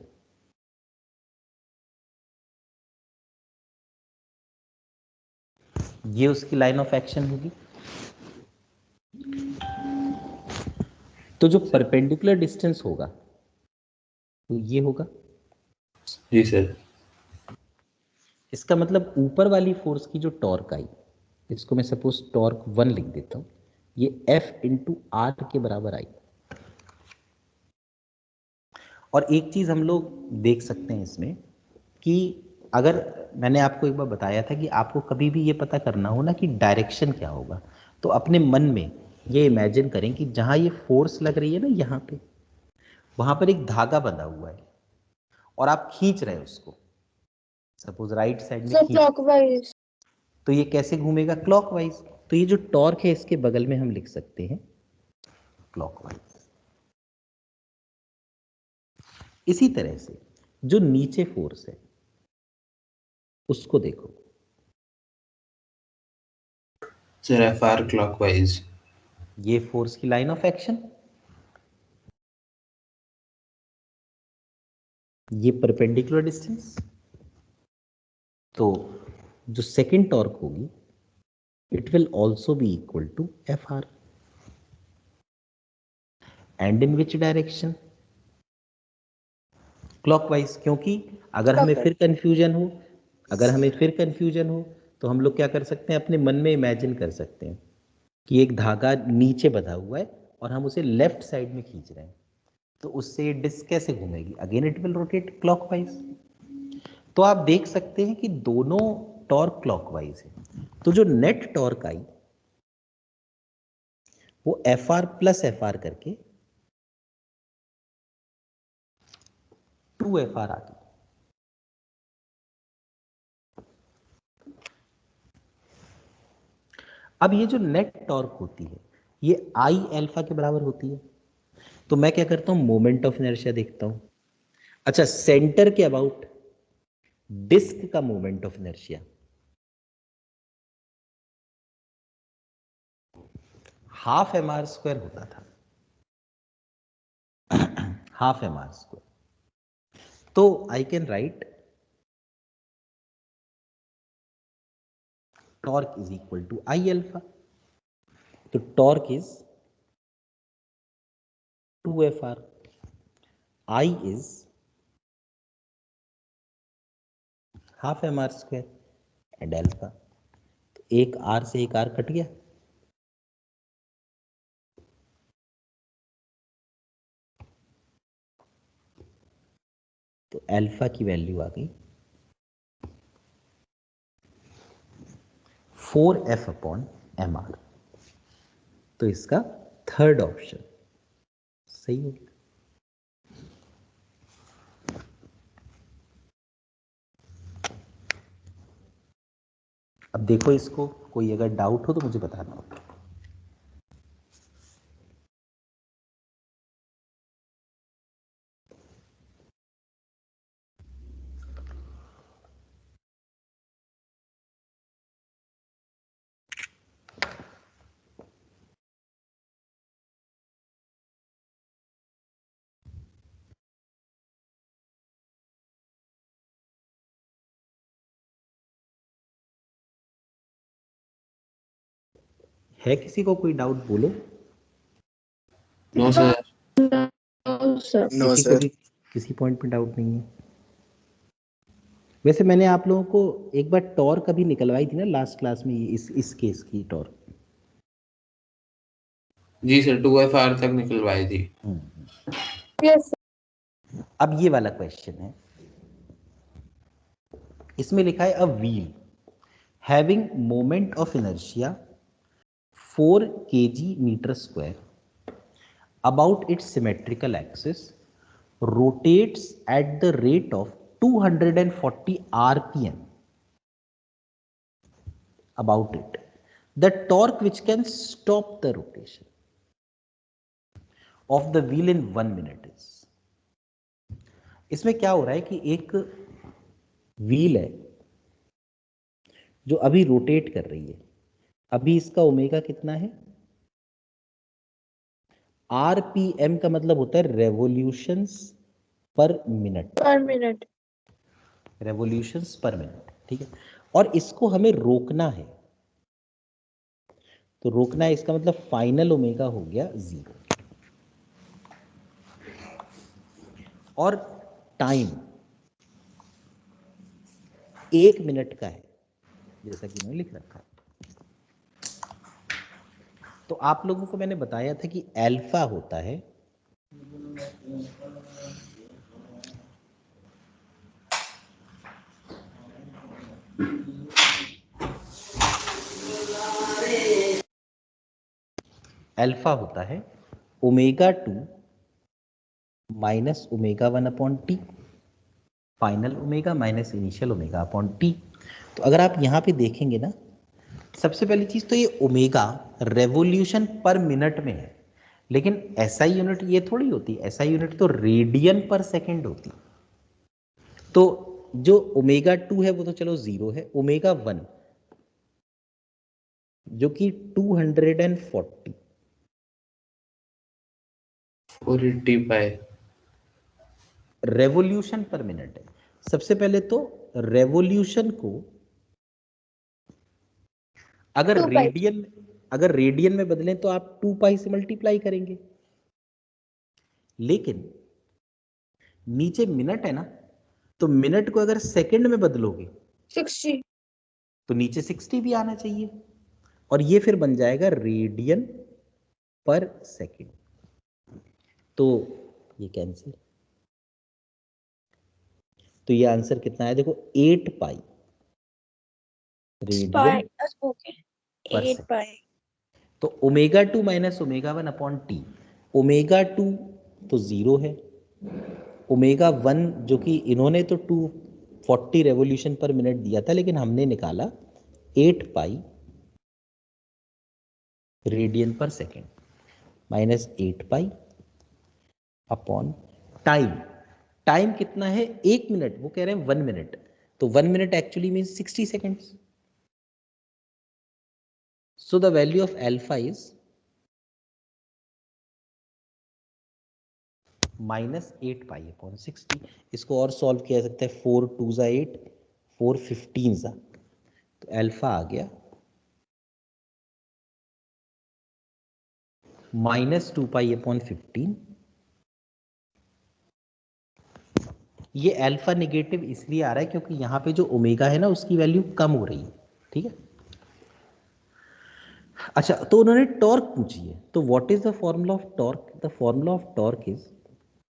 ये उसकी लाइन ऑफ एक्शन होगी, तो जो परपेंडिकुलर डिस्टेंस होगा तो ये होगा। जी सर। इसका मतलब ऊपर वाली फोर्स की जो टॉर्क आई, इसको मैं सपोज टॉर्क 1 लिख देता हूं, ये F इंटू आर के बराबर आई। और एक चीज हम लोग देख सकते हैं इसमें कि अगर मैंने आपको एक बार बताया था कि आपको कभी भी ये पता करना हो ना कि डायरेक्शन क्या होगा, तो अपने मन में ये इमेजिन करें कि जहां ये फोर्स लग रही है ना यहाँ पे, वहां पर एक धागा बंधा हुआ है और आप खींच रहे हैं उसको, सपोज राइट साइड में सर खींच, क्लॉकवाइज। तो ये कैसे घूमेगा, क्लॉकवाइज। तो ये जो टॉर्क है इसके बगल में हम लिख सकते हैं क्लॉकवाइज। इसी तरह से जो नीचे फोर्स है उसको देखो, सर FR क्लॉकवाइज। ये फोर्स की लाइन ऑफ एक्शन, ये परपेंडिकुलर डिस्टेंस, तो जो सेकेंड टॉर्क होगी it will also be equal to FR। And in which direction, clockwise. क्योंकि अगर हमें फिर कंफ्यूजन हो, तो हम लोग क्या कर सकते हैं, अपने मन में इमेजिन कर सकते हैं कि एक धागा नीचे बंधा हुआ है और हम उसे लेफ्ट साइड में खींच रहे हैं, तो उससे ये डिस्क कैसे घूमेगी, again it will rotate clockwise. तो आप देख सकते हैं कि दोनों टॉर्क क्लॉकवाइज है, तो जो नेट टॉर्क आई वो FR प्लस FR करके 2FR आ गई। अब ये जो नेट टॉर्क होती है ये आई अल्फा के बराबर होती है, तो मैं क्या करता हूं, मोमेंट ऑफ इनर्शिया देखता हूं। अच्छा, सेंटर के अबाउट डिस्क का moment of inertia half mr² होता था, हाफ mr²। तो I can write torque is equal to I alpha, तो torque is 2FR, I is half mr² and alpha, तो एक R से एक R कट गया, तो अल्फा की वैल्यू आ गई 4F/mr। तो इसका थर्ड ऑप्शन सही होगा। अब देखो इसको, कोई अगर डाउट हो तो मुझे बताना होगा। है किसी को कोई डाउट? बोलो। No sir. सर नो किसी को सर। भी किसी पॉइंट पे डाउट नहीं है? वैसे मैंने आप लोगों को एक बार टॉर्क अभी निकलवाई थी ना लास्ट क्लास में, इस केस की टॉर्क। जी सर, 2FR तक निकलवाई थी। यस अब ये वाला क्वेश्चन है, इसमें लिखा है a wheel having moment of inertia 4 kg/m² about its symmetrical axis rotates at the rate of 240 rpm about it. The torque which can stop the rotation of the wheel in 1 minute is. इसमें क्या हो रहा है कि एक wheel है जो अभी रोटेट कर रही है, अभी इसका ओमेगा कितना है? आरपीएम का मतलब होता है रेवोल्यूशंस पर मिनट, पर मिनट। रेवोल्यूशंस पर मिनट, ठीक है। और इसको हमें रोकना है, तो रोकना है इसका मतलब फाइनल ओमेगा हो गया 0। और टाइम 1 मिनट का है जैसा कि मैंने लिख रखा है। तो आप लोगों को मैंने बताया था कि अल्फा होता है ω2 minus ω1/t, final omega minus initial ω/t। तो अगर आप यहाँ पे देखेंगे ना, सबसे पहली चीज तो ये ओमेगा रेवोल्यूशन पर मिनट में है, लेकिन एसआई यूनिट ये थोड़ी होती, एसआई यूनिट तो रेडियन पर सेकंड होती। तो जो ω2 है वो तो चलो 0 है, ω1 जो कि 240 480 पाई रेवोल्यूशन पर मिनट है। सबसे पहले तो रेवोल्यूशन को अगर 2 पाई। रेडियन में बदलें तो आप 2 पाई से मल्टीप्लाई करेंगे, लेकिन नीचे मिनट है ना, तो मिनट को अगर सेकंड में बदलोगे 60 तो नीचे 60 भी आना चाहिए, और ये फिर बन जाएगा रेडियन पर सेकंड। तो ये कैंसिल, तो ये आंसर कितना है देखो, 8 पाई रेडियन ओके पर 8 सेकंड। पाई। तो ω2 माइनस ω1/t, ω2 तो 0 है, ω1 जो कि इन्होंने तो 240 रेवोल्यूशन पर मिनट दिया था, लेकिन हमने निकाला 8 पाई radian per second minus 8 pi upon time. Time कितना है? 1 मिनट, वो कह रहे हैं 1 मिनट, तो 1 minute actually means 60 seconds. So the value of alpha is -8 pi upon 60। इसको और सॉल्व किया जा सकता है, 4 2 ज़ा 8, 4 15 ज़ा, तो अल्फा आ गया -2 पाई अपॉन 15। ये अल्फा नेगेटिव इसलिए आ रहा है क्योंकि यहाँ पे जो ओमेगा है ना उसकी वैल्यू कम हो रही है, ठीक है। अच्छा, तो उन्होंने टॉर्क पूछी है, तो what is the formula of torque? The formula of torque is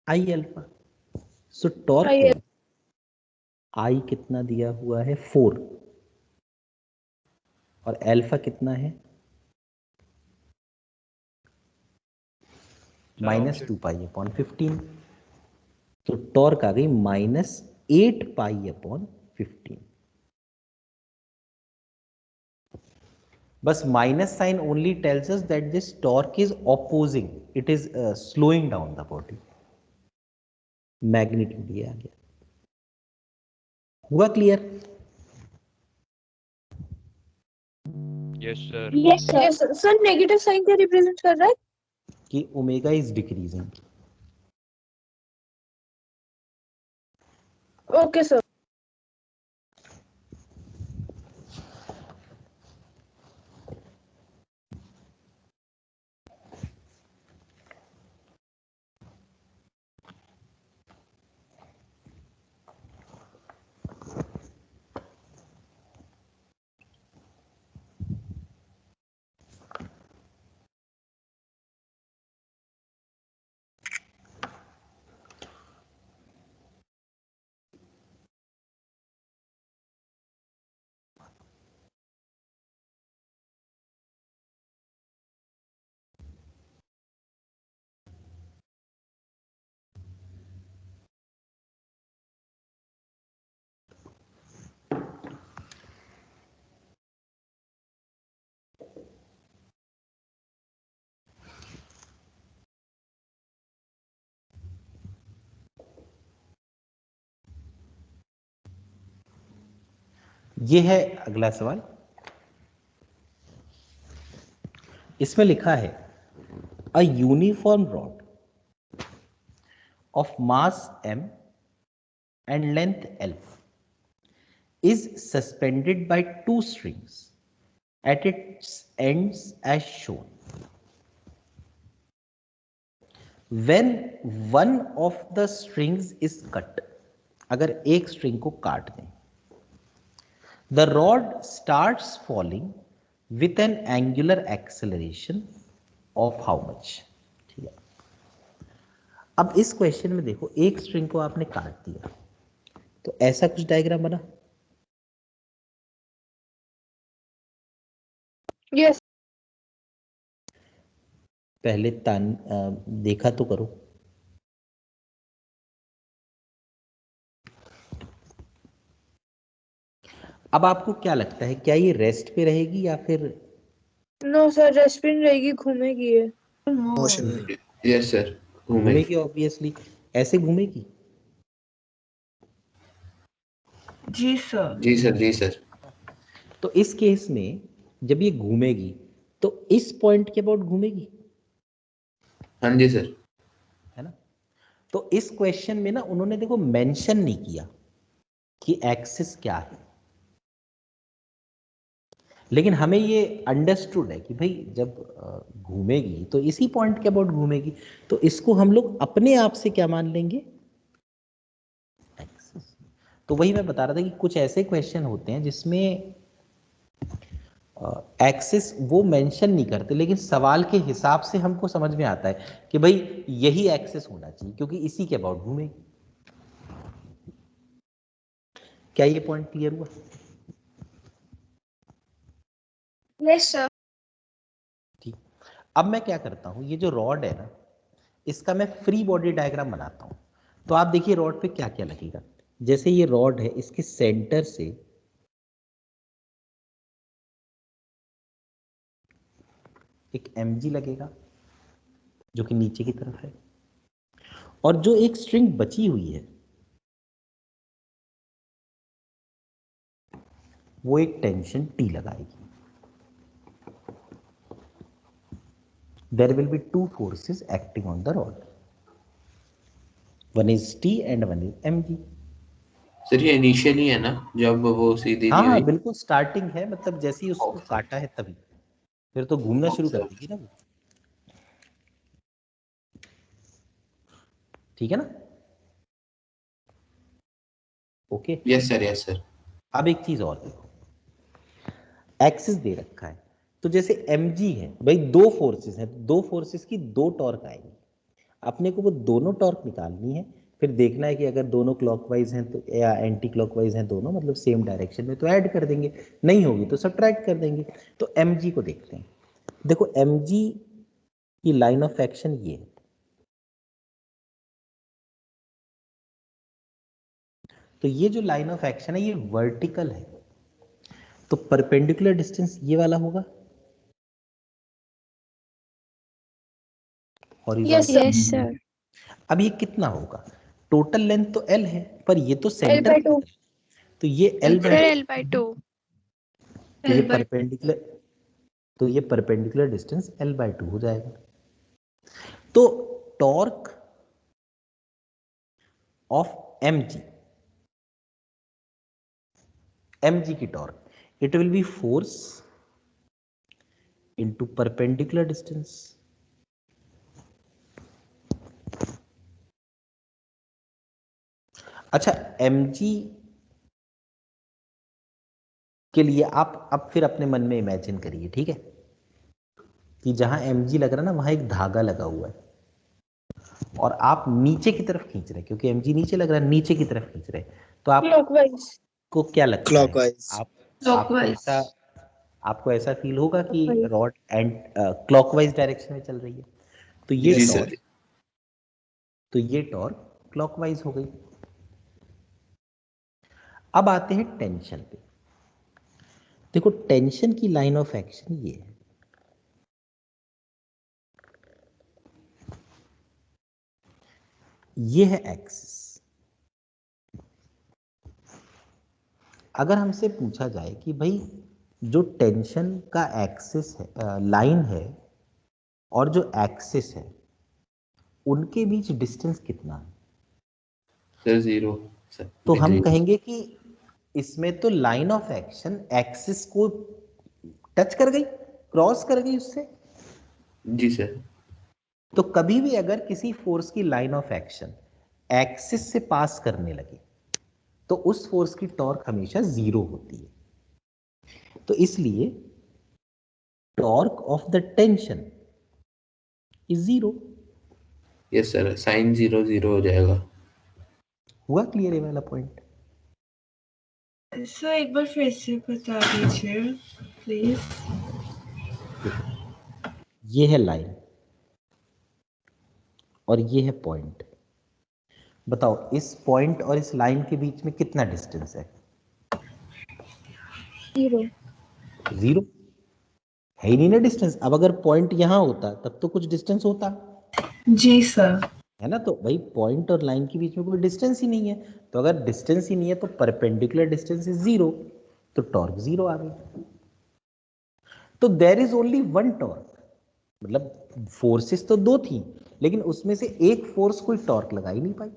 I alpha. So torque I कितना दिया हुआ है? 4, और अल्फा कितना है? -2 पाई अपॉन 15। तो टॉर्क आ गई -8 पाई अपॉन 15। बस minus sign only tells us that this torque is opposing, it is slowing down the body. Magnitude ये आ गया। हुआ clear? Yes sir. Yes sir negative sign क्या रिप्रेजेंट कर रहा है? कि omega is decreasing. Okay sir. ये है अगला सवाल। इसमें लिखा है a uniform rod of mass m and length l is suspended by two strings at its ends as shown. When one of the strings is cut, अगर एक string को काट दें, the rod starts falling with an angular acceleration of how much? ठीक है। अब इस question में देखो, एक स्ट्रिंग को आपने काट दिया तो ऐसा कुछ डायग्राम बना। यस पहले देखा तो करो। अब आपको क्या लगता है, क्या ये रेस्ट पे रहेगी या फिर नो सर, रेस्पिन रहेगी, घूमेगी ये। मोशन में। यस सर, घूमेगी? ऑब्वियसली ऐसे घूमेगी। जी सर। जी सर, जी सर। तो इस केस में जब ये घूमेगी तो इस पॉइंट के अबाउट घूमेगी, हाँ जी सर। है ना। तो इस क्वेश्चन में ना उन्होंने देखो मेंशन नहीं किया कि एक्सिस क्या है, लेकिन हमें ये अंडरस्टूड है कि भाई जब घूमेगी तो इसी पॉइंट के अबाउट घूमेगी, तो इसको हम लोग अपने आप से क्या मान लेंगे, एक्सिस। तो वही मैं बता रहा था कि कुछ ऐसे क्वेश्चन होते हैं जिसमें एक्सिस वो मेंशन नहीं करते, लेकिन सवाल के हिसाब से हमको समझ में आता है कि भाई यही एक्सिस होना चाहिए क्योंकि इसी के अबाउट घूमेगी। क्या ये पॉइंट क्लियर हुआ? Yes sir. ठीक। अब मैं क्या करता हूं, ये जो रॉड है ना, इसका मैं फ्री बॉडी डायग्राम बनाता हूं। तो आप देखिए रॉड पे क्या क्या लगेगा। जैसे ये रॉड है, इसके सेंटर से एक mg लगेगा जो कि नीचे की तरफ है, और जो एक स्ट्रिंग बची हुई है वो एक टेंशन T लगाएगी। There will be two forces acting on the rod. One is T and one is mg. Sir ये इनिशियली है ना, जब वो सीधी हाँ नहीं हाँ हुई? बिल्कुल स्टार्टिंग है, मतलब जैसे ही उसको काटा है तभी, फिर तो घूमना शुरू कर देगी ना वो। ठीक है ना। Okay. Yes sir, yes sir. अब एक चीज और देखो, एक्सिस दे रखा है, तो जैसे mg है भाई, दो फोर्सेस हैं, दो फोर्सेस की दो टॉर्क आएंगी, अपने को वो दोनों टॉर्क निकालनी है। फिर देखना है कि अगर दोनों क्लॉकवाइज हैं तो या एंटी क्लॉकवाइज हैं दोनों, मतलब सेम डायरेक्शन में, तो ऐड कर देंगे, नहीं होगी तो सब्ट्रैक्ट कर देंगे। तो mg को देखते हैं। देखो mg की लाइन ऑफ एक्शन ये है, तो ये जो लाइन ऑफ एक्शन है ये वर्टिकल है, तो परपेंडिकुलर डिस्टेंस ये वाला होगा, हॉरिजॉन्टल। Yes sir. अब ये कितना होगा, टोटल लेंथ तो l है पर ये तो L सेंटर by की 2। तरफ, तो ये l फिर बाय, L/2। तो ये परपेंडिकुलर, तो ये परपेंडिकुलर डिस्टेंस l/2 हो जाएगा। तो टॉर्क ऑफ mg, mg की torque, it will be force into perpendicular distance. अच्छा mg के लिए आप अब फिर अपने मन में इमेजिन करिए, ठीक है, कि जहां mg लग रहा है ना वहां एक धागा लगा हुआ है और आप नीचे की तरफ खींच रहे हैं, क्योंकि mg नीचे लग रहा है, नीचे की तरफ खींच रहे हैं, तो क्लॉकवाइज। आपको क्या लगता है, क्लॉकवाइज। आप क्लॉकवाइज। आपको ऐसा फील होगा कि Clockwise। Rod and clockwise direction में चल रही है, तो ये जी टॉर्क, सर। तो ये टॉर्क क्लॉकवाइज हो गई। अब आते हैं टेंशन पे। देखो टेंशन की लाइन ऑफ एक्शन ये है, ये है एक्सिस, अगर हमसे पूछा जाए कि भाई जो टेंशन का एक्सिस है, लाइन है, और जो एक्सिस है, उनके बीच डिस्टेंस कितना है, सर 0 तो हम कहेंगे कि इसमें तो लाइन ऑफ एक्शन एक्सिस को टच कर गई, क्रॉस कर गई उससे। जी सर। तो कभी भी अगर किसी फोर्स की लाइन ऑफ एक्शन एक्सिस से पास करने लगे तो उस फोर्स की टॉर्क हमेशा 0 होती है। तो इसलिए torque of the tension is 0। Yes sir, sine 0 0 हो जाएगा। हुआ क्लियर ये वाला पॉइंट? सर एक बार फिर से बता दीजिए प्लीज। ये है लाइन और ये है पॉइंट। बताओ इस पॉइंट और इस लाइन के बीच में कितना डिस्टेंस है? 0। 0 है ही नहीं ना डिस्टेंस। अब अगर पॉइंट यहां होता तब तो कुछ डिस्टेंस होता, जी सर। है ना। तो भाई पॉइंट और लाइन के बीच में कोई डिस्टेंस ही नहीं है, तो अगर डिस्टेंस ही नहीं है तो परपेंडिकुलर डिस्टेंस इज 0, तो टॉर्क 0 आ गई। तो there is only one torque, मतलब फोर्सेस तो 2 थी, लेकिन उसमें से एक फोर्स कोई टॉर्क लगा ही नहीं पाई।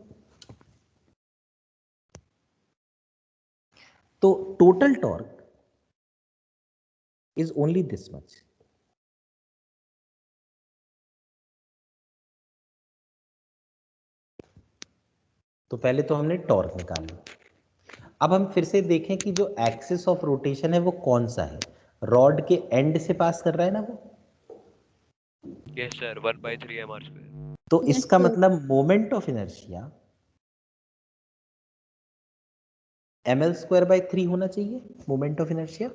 तो total torque is only this much. तो पहले तो हमने टॉर्क निकाल ली। अब हम फिर से देखें कि जो एक्सिस ऑफ रोटेशन है वो कौन सा है, रॉड के एंड से पास कर रहा है ना वो। Yes sir, 1/3 mr²। तो Yes, इसका sir. मतलब मोमेंट ऑफ इनर्शिया ml²/3 होना चाहिए, moment of inertia.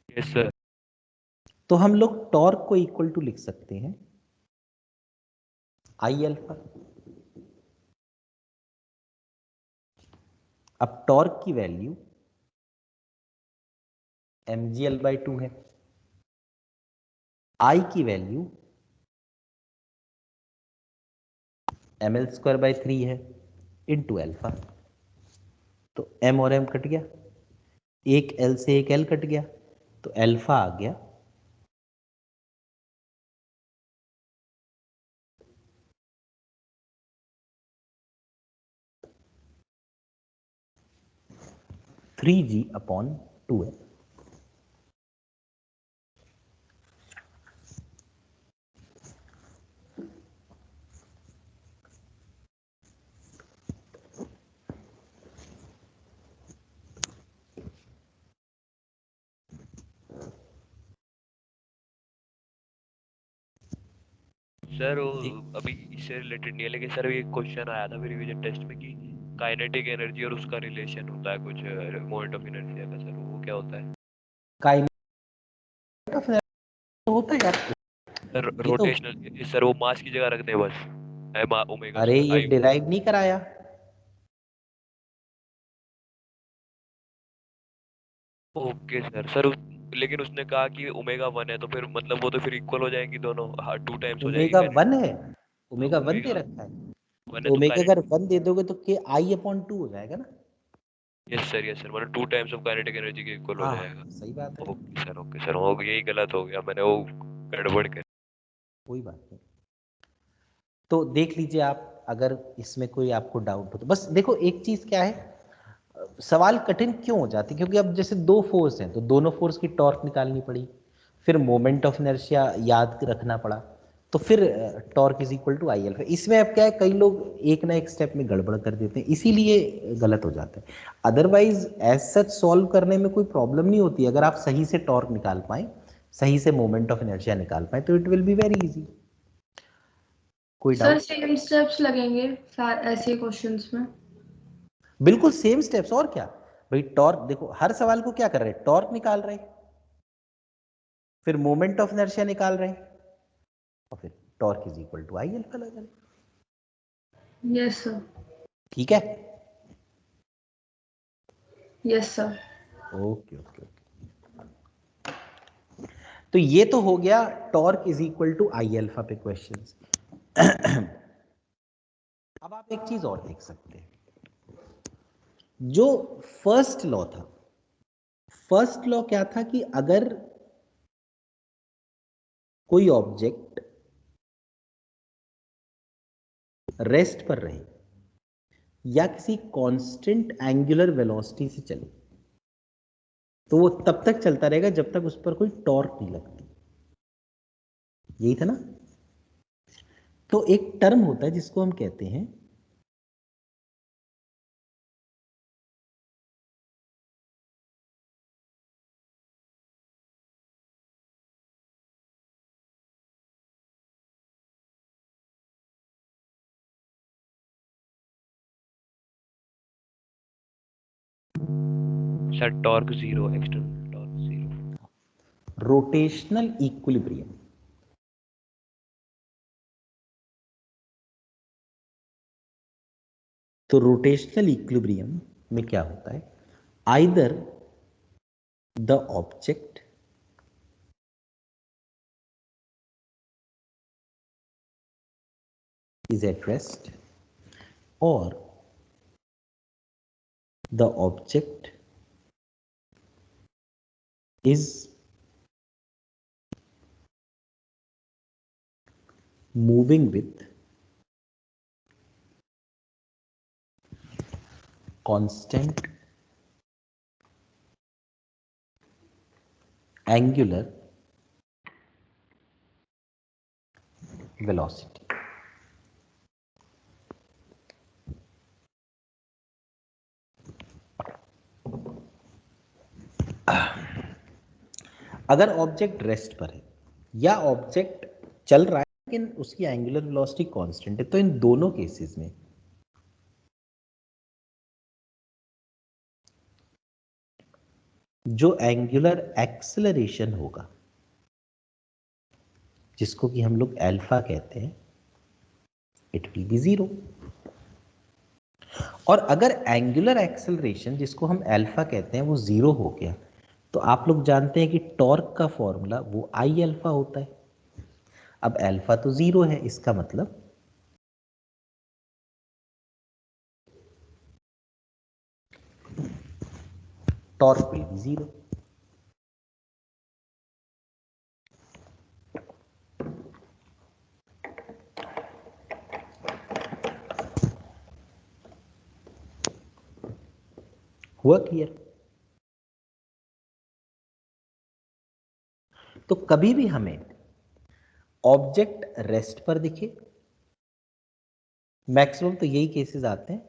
Yes sir. तो हम लोग टॉर्क को इक्वल टू लिख सकते हैं आई अल्फा। अब टॉर्क की वैल्यू mgl/2 है, आई की वैल्यू ml²/3 है इनटू अल्फा। तो m और m कट गया, एक l से एक l कट गया, तो अल्फा आ गया 3g/2l। सर वो अभी इससे रिलेटेड नहीं है, लेकिन सर ये क्वेश्चन आया था रिवीजन टेस्ट में कि काइनेटिक एनर्जी और उसका रिलेशन होता है कुछ मोमेंट ऑफ इनर्शिया का। सर वो क्या होता है? काइनेटिक ऑफ एनर्जी होता है यार, सर ये तो। रोटेशनल सर, वो मास की जगह रख दे बस, एम ओमेगा अरे ये आई। डिराइव नहीं कराया। Okay sir. सर लेकिन उसने कहा कि ओमेगा 1 है, तो फिर मतलब वो तो फिर इक्वल हो जाएंगी दोनों, 2 टाइम्स हो जाएगी ओमेगा काइनेटिक। 1 है, ओमेगा 1 दे ओमेगा रखा है, 1 है तो तो ओमेगा काइनेटिक। अगर 1 दे दोगे तो के I/2 हो जाएगा ना। यस सर, मतलब 2 टाइम्स ऑफ काइनेटिक एनर्जी के इक्वल हो हाँ जाएगा। सही बात है, ओके सर, हो यही गलत हो गया, मैंने वो गड़बड़ कर। कोई बात नहीं। तो देख लीजिए आप, अगर इसमें कोई आपको डाउट हो तो बस देखो एक चीज क्या है, सवाल कठिन क्यों हो जाती है, क्योंकि अब जैसे 2 फोर्स हैं तो दोनों फोर्स की टॉर्क निकालनी पड़ी, फिर मोमेंट ऑफ इनर्शिया याद रखना पड़ा, तो फिर torque is equal to I alpha. इसमें अब क्या है, कई लोग एक ना एक स्टेप में गड़बड़ कर देते हैं, इसीलिए गलत हो जाता है। अदरवाइज एज सच सॉल्व करने में कोई प्रॉब्लम नहीं होती, अगर आप सही से टॉर्क निकाल पाए, सही से मोमेंट ऑफ इनर्शिया निकाल पाए, तो it will be very easy. कोई सर डाउट? सेम स्टेप्स लगेंगे ऐसे क्वेश्चंस में? बिल्कुल सेम स्टेप्स, और क्या भाई। टॉर्क देखो, हर सवाल को क्या कर रहे हैं, टॉर्क निकाल रहे हैं, फिर मोमेंट ऑफ इनर्शिया निकाल रहे हैं, और फिर torque is equal to I alpha लगा रहे। Yes sir. ठीक है, yes sir. Okay okay okay. तो ये तो हो गया torque is equal to I alpha पे क्वेश्चंस। अब आप एक चीज और देख सकते हैं, जो फर्स्ट लॉ था, फर्स्ट लॉ क्या था कि अगर कोई ऑब्जेक्ट रेस्ट पर रहे या किसी कांस्टेंट एंगुलर वेलोसिटी से चले तो वो तब तक चलता रहेगा जब तक उस पर कोई टॉर्क नहीं लगती। यही था ना। तो एक टर्म होता है जिसको हम कहते हैं sir torque zero, external torque zero. Rotational equilibrium. तो रोटेशनल इक्विलिब्रियम में क्या होता है, either the object is at rest or the object is moving with constant angular velocity। अगर ऑब्जेक्ट रेस्ट पर है या ऑब्जेक्ट चल रहा है लेकिन उसकी एंगुलर वेलोसिटी कांस्टेंट है, तो इन दोनों केसेस में जो एंगुलर एक्सेलरेशन होगा, जिसको कि हम लोग अल्फा कहते हैं, इट विल बी जीरो। और अगर एंगुलर एक्सेलरेशन जिसको हम अल्फा कहते हैं वो जीरो हो गया, तो आप लोग जानते हैं कि टॉर्क का फॉर्मूला वो आई अल्फा होता है। अब अल्फा तो जीरो है, इसका मतलब टॉर्क विल बी जीरो। हुआ क्लियर? तो कभी भी हमें ऑब्जेक्ट रेस्ट पर दिखे, मैक्सिमम तो यही केसेस आते हैं,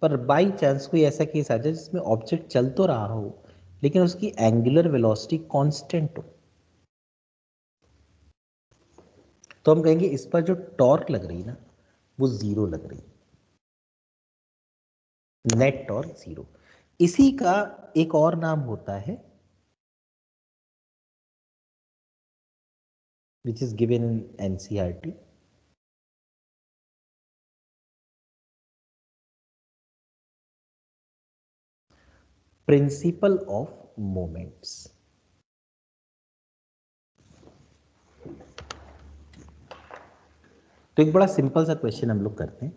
पर बाई चांस कोई ऐसा केस आ जाए जिसमें ऑब्जेक्ट चल तो रहा हो लेकिन उसकी एंगुलर वेलोसिटी कांस्टेंट हो, तो हम कहेंगे इस पर जो टॉर्क लग रही ना वो जीरो लग रही, नेट टॉर्क जीरो। इसी का एक और नाम होता है which is given in NCERT, principle of moments. तो एक बड़ा सिंपल सा क्वेश्चन हम लोग करते हैं,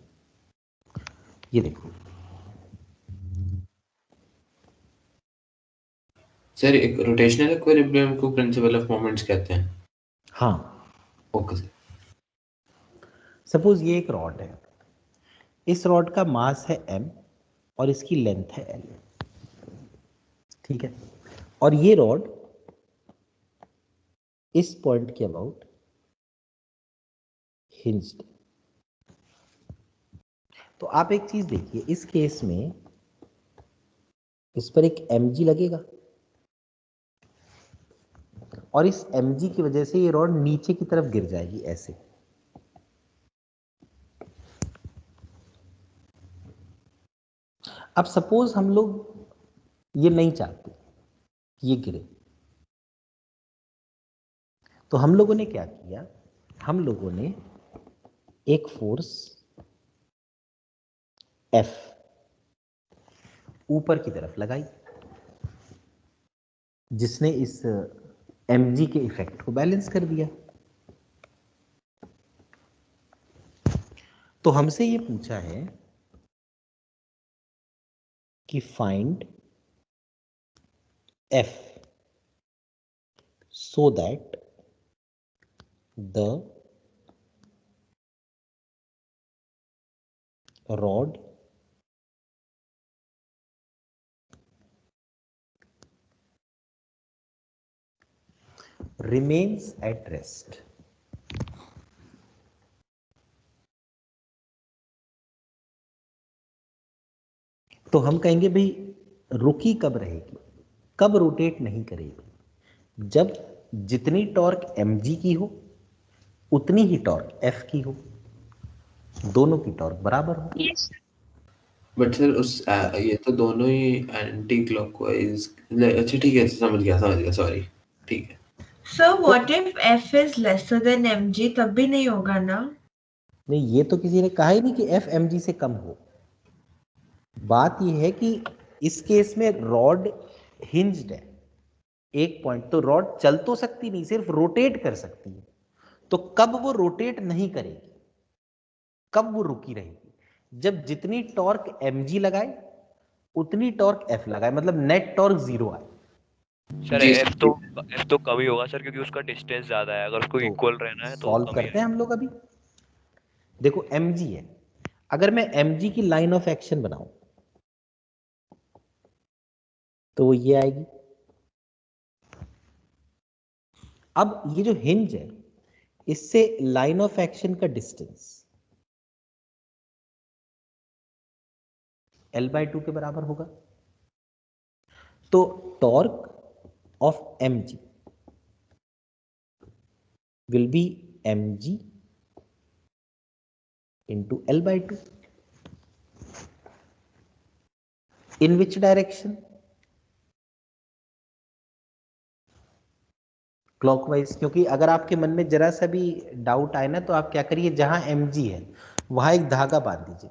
ये देखो सर एक रोटेशनल इक्विलिब्रियम को प्रिंसिपल ऑफ मोमेंट्स कहते हैं। हाँ, ओके सर। सपोज ये एक रॉड है, इस रॉड का मास है m और इसकी लेंथ है l, ठीक है, और ये रॉड इस पॉइंट के अबाउट हिंज्ड। तो आप एक चीज देखिए, इस केस में इस पर एक mg लगेगा और इस mg की वजह से ये रॉड नीचे की तरफ गिर जाएगी ऐसे। अब सपोज हम लोग ये नहीं चाहते ये गिरे, तो हम लोगों ने क्या किया, हम लोगों ने एक फोर्स F ऊपर की तरफ लगाई जिसने इस mg के इफेक्ट को बैलेंस कर दिया। तो हमसे ये पूछा है कि find F so that the rod remains at rest. तो हम कहेंगे भाई रुकी कब रहेगी, कब रोटेट नहीं करेगी, जब जितनी टॉर्क mg की हो उतनी ही टॉर्क f की हो, दोनों की टॉर्क बराबर हो। Yes. बट सर उस ये तो दोनों ही एंटी क्लॉकवाइज, अच्छा ठीक है, समझ गया सॉरी, ठीक है। Sir what if f is lesser than mg, तब भी नहीं होगा ना? नहीं, ये तो किसी ने कहा ही नहीं कि f mg से कम हो। बात ये है कि इस केस में रॉड हिंज्ड है एक पॉइंट, तो रॉड चल तो सकती नहीं, सिर्फ रोटेट कर सकती है। तो कब वो रोटेट नहीं करेगी, कब वो रुकी रहेगी, जब जितनी टॉर्क mg लगाए उतनी टॉर्क f लगाए, मतलब नेट टॉर्क 0 आए। सर जी F तो कम ही होगा सर, क्योंकि उसका डिस्टेंस ज्यादा है, अगर उसको तो इक्वल रहना है तो सॉल्व कम ही करते हैं हम लोग अभी। देखो mg है, अगर मैं mg की लाइन ऑफ एक्शन बनाऊं तो वो ये आएगी। अब ये जो हिंज है इससे लाइन ऑफ एक्शन का डिस्टेंस L/2 के बराबर होगा। तो torque of mg will be mg into L/2. In which direction? Clockwise. क्योंकि अगर आपके मन में जरा सा भी डाउट आए ना तो आप क्या करिए, जहां mg है वहां एक धागा बांध दीजिए,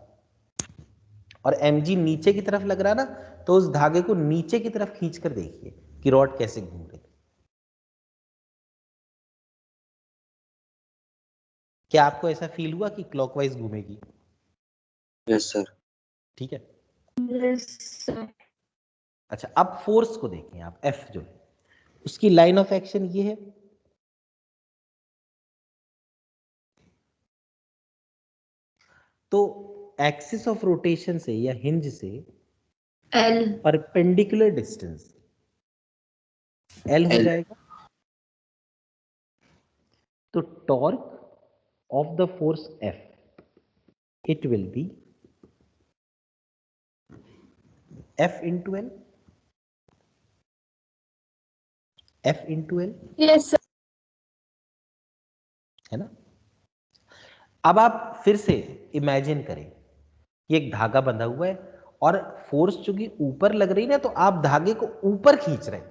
और mg नीचे की तरफ लग रहा ना, तो उस धागे को नीचे की तरफ खींच कर देखिए कि रॉड कैसे घूम रही। क्या आपको ऐसा फील हुआ कि क्लॉकवाइज घूमेगी? Yes sir. ठीक है। Yes, sir. अच्छा, अब फोर्स को देखें आप, F जो है उसकी लाइन ऑफ एक्शन ये है, तो एक्सिस ऑफ रोटेशन से या हिंज से L. परपेंडिकुलर डिस्टेंस L हो L. जाएगा। तो torque of the force F it will be F into L, F into L, Yes, sir. है ना। अब आप फिर से इमेजिन करें, ये एक धागा बंधा हुआ है और फोर्स चूंकि ऊपर लग रही ना, तो आप धागे को ऊपर खींच रहे हैं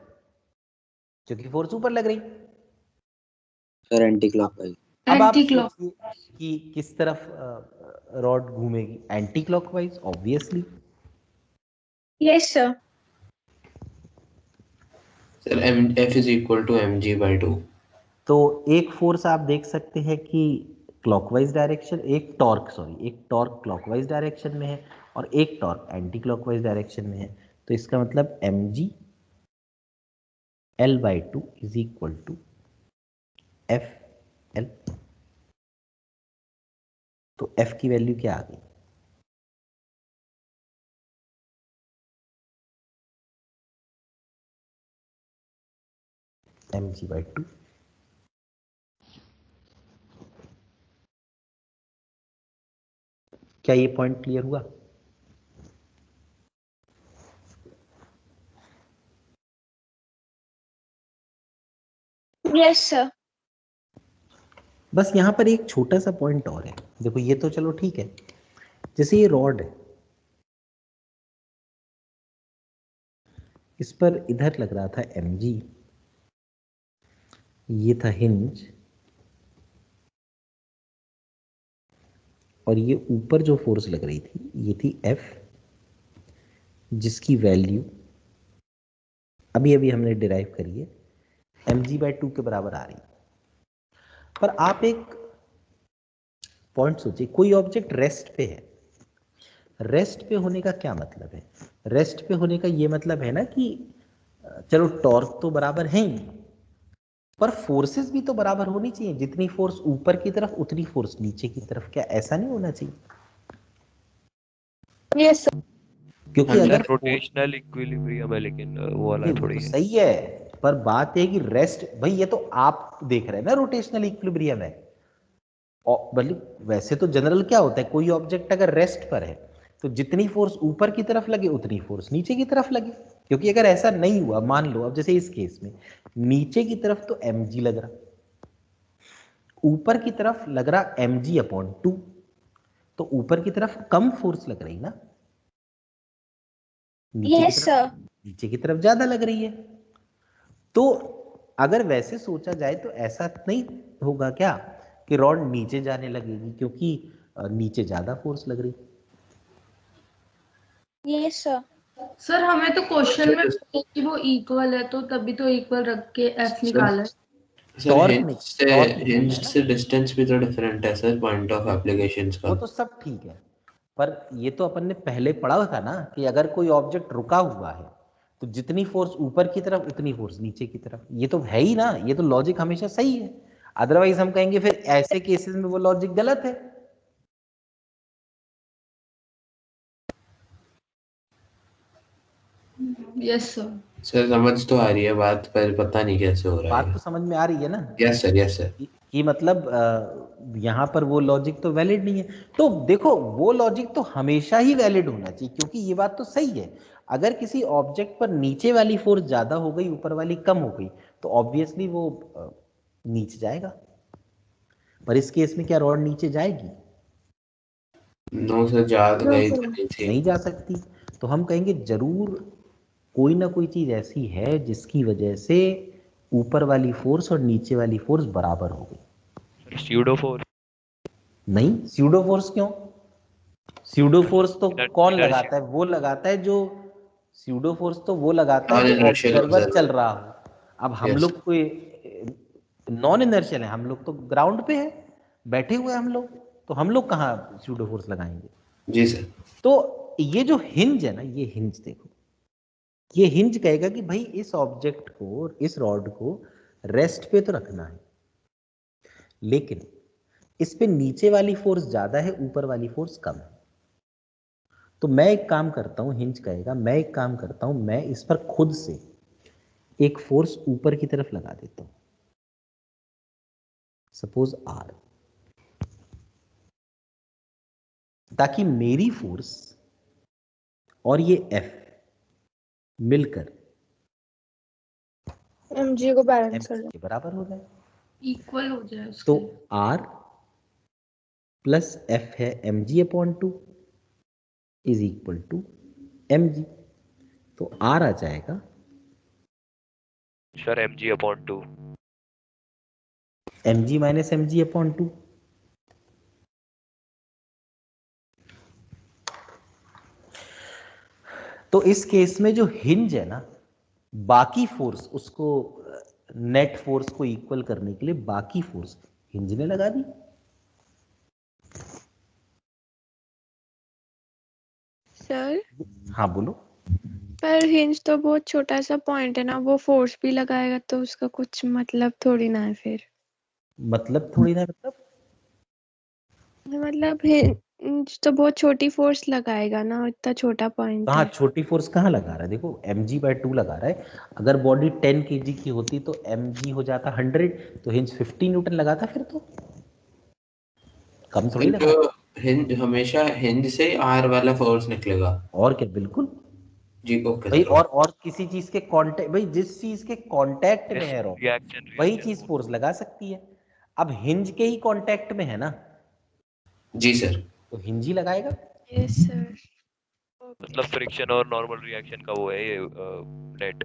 क्योंकि फोर्स ऊपर लग रही। Sir anti clockwise. अब आप एंटी क्लॉक। सोचिए कि किस तरफ रॉड घूमेगी, anti clockwise obviously. Yes, sir. Sir F is equal to mg/2। तो एक फोर्स आप देख सकते हैं कि क्लॉकवाइज डायरेक्शन, एक टॉर्क क्लॉकवाइज डायरेक्शन में है और एक टॉर्क एंटी क्लॉकवाइज डायरेक्शन में है। तो इसका मतलब mg L/2 is equal to FL। तो F की वैल्यू क्या आ गई? mg/2। क्या ये पॉइंट क्लियर हुआ? Yes, sir. बस यहां पर एक छोटा सा पॉइंट और है। देखो ये तो चलो ठीक है, जैसे ये रॉड है, इस पर इधर लग रहा था mg, ये था हिंज, और ये ऊपर जो फोर्स लग रही थी ये थी F, जिसकी वैल्यू अभी अभी हमने डिराइव करी है, mg/2 के बराबर आ रही है। पर आप एक पॉइंट सोचिए, कोई ऑब्जेक्ट रेस्ट पे है, रेस्ट पे होने का क्या मतलब है? रेस्ट पे होने का ये मतलब है ना कि चलो टॉर्क तो बराबर है ही, पर फोर्सेस भी तो बराबर होनी चाहिए। जितनी फोर्स ऊपर की तरफ उतनी फोर्स नीचे की तरफ, क्या ऐसा नहीं होना चाहिए? Yes sir. क्योंकि हाँ, अगर रोटेशनल इक्विलिब्रियम है, लेकिन वो वाला नहीं, वो थोड़ी तो है। सही है, पर बात है कि रेस्ट, भाई ये तो आप देख रहे हैं ना रोटेशनल इक्विलिब्रियम है। और बल्कि वैसे तो जनरल क्या होता है, कोई ऑब्जेक्ट अगर रेस्ट पर है तो जितनी फोर्स ऊपर की तरफ लगे उतनी फोर्स नीचे की तरफ लगे। क्योंकि अगर ऐसा नहीं हुआ, मान लो अब जैसे इस केस में नीचे की तरफ तो mg लग रहा, ऊपर की तरफ लग रहा mg/2, तो ऊपर की तरफ कम फोर्स लग रही ना, नीचे की यस तरफ, सर। नीचे की तरफ ज्यादा लग रही है। तो अगर वैसे सोचा जाए तो ऐसा नहीं होगा क्या कि रॉड नीचे जाने लगेगी क्योंकि नीचे ज्यादा फोर्स लग रही। Yes sir. सर हमें तो क्वेश्चन में सर, बोला कि वो इक्वल है, तो तभी तो इक्वल रख के एफ सर निकाला है। सर टॉर्क हिंज नहीं, से टॉर्क निकालना हिंज है ना, से डिस्टेंस भी तो डिफरेंट है सर, पॉइंट ऑफ एप्लीकेशंस का। वो तो सब ठीक है, पर ये तो अपन ने पहले पढ़ा था ना कि अगर कोई ऑब्जेक्ट रुका हुआ है तो जितनी फोर्स ऊपर की तरफ उतनी फोर्स नीचे की तरफ, ये तो है ही ना, ये तो लॉजिक हमेशा सही है। अदरवाइज हम कहेंगे फिर ऐसे केसेस में वो लॉजिक गलत है। Yes sir. सर समझ तो आ रही है बात, पर पता नहीं कैसे हो रहा बात है। तो समझ में आ रही है ना यस सर, यस सर। कि मतलब यहाँ पर वो लॉजिक तो वैलिड नहीं है। तो देखो वो लॉजिक तो हमेशा ही वैलिड होना चाहिए, क्योंकि ये बात तो सही है, अगर किसी ऑब्जेक्ट पर नीचे वाली फोर्स ज्यादा हो गई ऊपर वाली कम हो गई तो ऑब्वियसली वो नीचे जाएगा। पर इस केस में क्या रॉड नीचे जाएगी? नो सर, जा तो नो गई तो सर। नहीं थी। नहीं जा सकती। तो हम कहेंगे जरूर कोई ना कोई चीज ऐसी है जिसकी वजह से ऊपर वाली फोर्स और नीचे वाली फोर्स बराबर हो गई। Pseudo force. नहीं, स्यूडो फोर्स क्यों? स्यूडो फोर्स तो कौन इनर्शिया। लगाता है? वो लगाता है जो, स्यूडो फोर्स तो वो लगाता है नॉन जो इनर्शियल ऑब्जर्वर चल ऑब्जर्वर। रहा हो। अब हम यस। लोग कोई नॉन इनर्शियल है, हम लोग तो ग्राउंड पे है, बैठे हुए हैं हम लोग, तो हम लोग कहाँ स्यूडो फोर्स लगाएंगे? जी सर। तो ये जो हिंज है ना, ये हिंज देखो, ये हिंज कहेगा कि भाई इस ऑब्जेक्ट को, इस रॉड को रेस्ट पे तो रखना है, लेकिन इस पे नीचे वाली फोर्स ज्यादा है, ऊपर वाली फोर्स कम है। तो मैं एक काम करता हूं, हिंज कहेगा मैं एक काम करता हूं, मैं इस पर खुद से एक फोर्स ऊपर की तरफ लगा देता हूं, सपोज आर, ताकि मेरी फोर्स और ये एफ मिलकर mg को एम बैलेंस कर लो। के बराबर हो जाए। इक्वल हो जाए तो उसके। आर प्लस एफ है mg/2 is equal to mg। तो आर आ जाएगा sir mg/2। mg minus mg/2। तो इस केस में जो हिंज है ना, बाकी फोर्स उसको, नेट फोर्स को इक्वल करने के लिए बाकी फोर्स हिंज ने लगा दी। सर हाँ बोलो। पर हिंज तो बहुत छोटा सा पॉइंट है ना, वो फोर्स भी लगाएगा तो उसका कुछ मतलब थोड़ी ना है फिर। मतलब थोड़ी ना, मतलब हिंज तो बहुत छोटी फोर्स लगाएगा ना, इतना छोटा पॉइंट कहाँ है। छोटी फोर्स कहाँ लगा रहा है? देखो mg/2 लगा रहा है। अगर बॉडी 10 kg की होती तो mg हो जाता 100, तो हिंज 50 न्यूटन लगाता, फिर तो कम थोड़ी सर लगा। जो हिंज, हमेशा हिंज से आर वाला फोर्स निकलेगा। और क्या, बिल्कुल जी ओके भाई। सर। और किसी चीज के कांटेक्ट, भाई जिस चीज के कांटेक्ट में है रॉड रिएक्शन वही रिएक्शन चीज फोर्स लगा सकती है। अब हिंज के ही कांटेक्ट में है ना, जी सर। तो हिंज ही लगाएगा। Yes sir. मतलब फ्रिक्शन और नॉर्मल रिएक्शन का वो है ये नेट।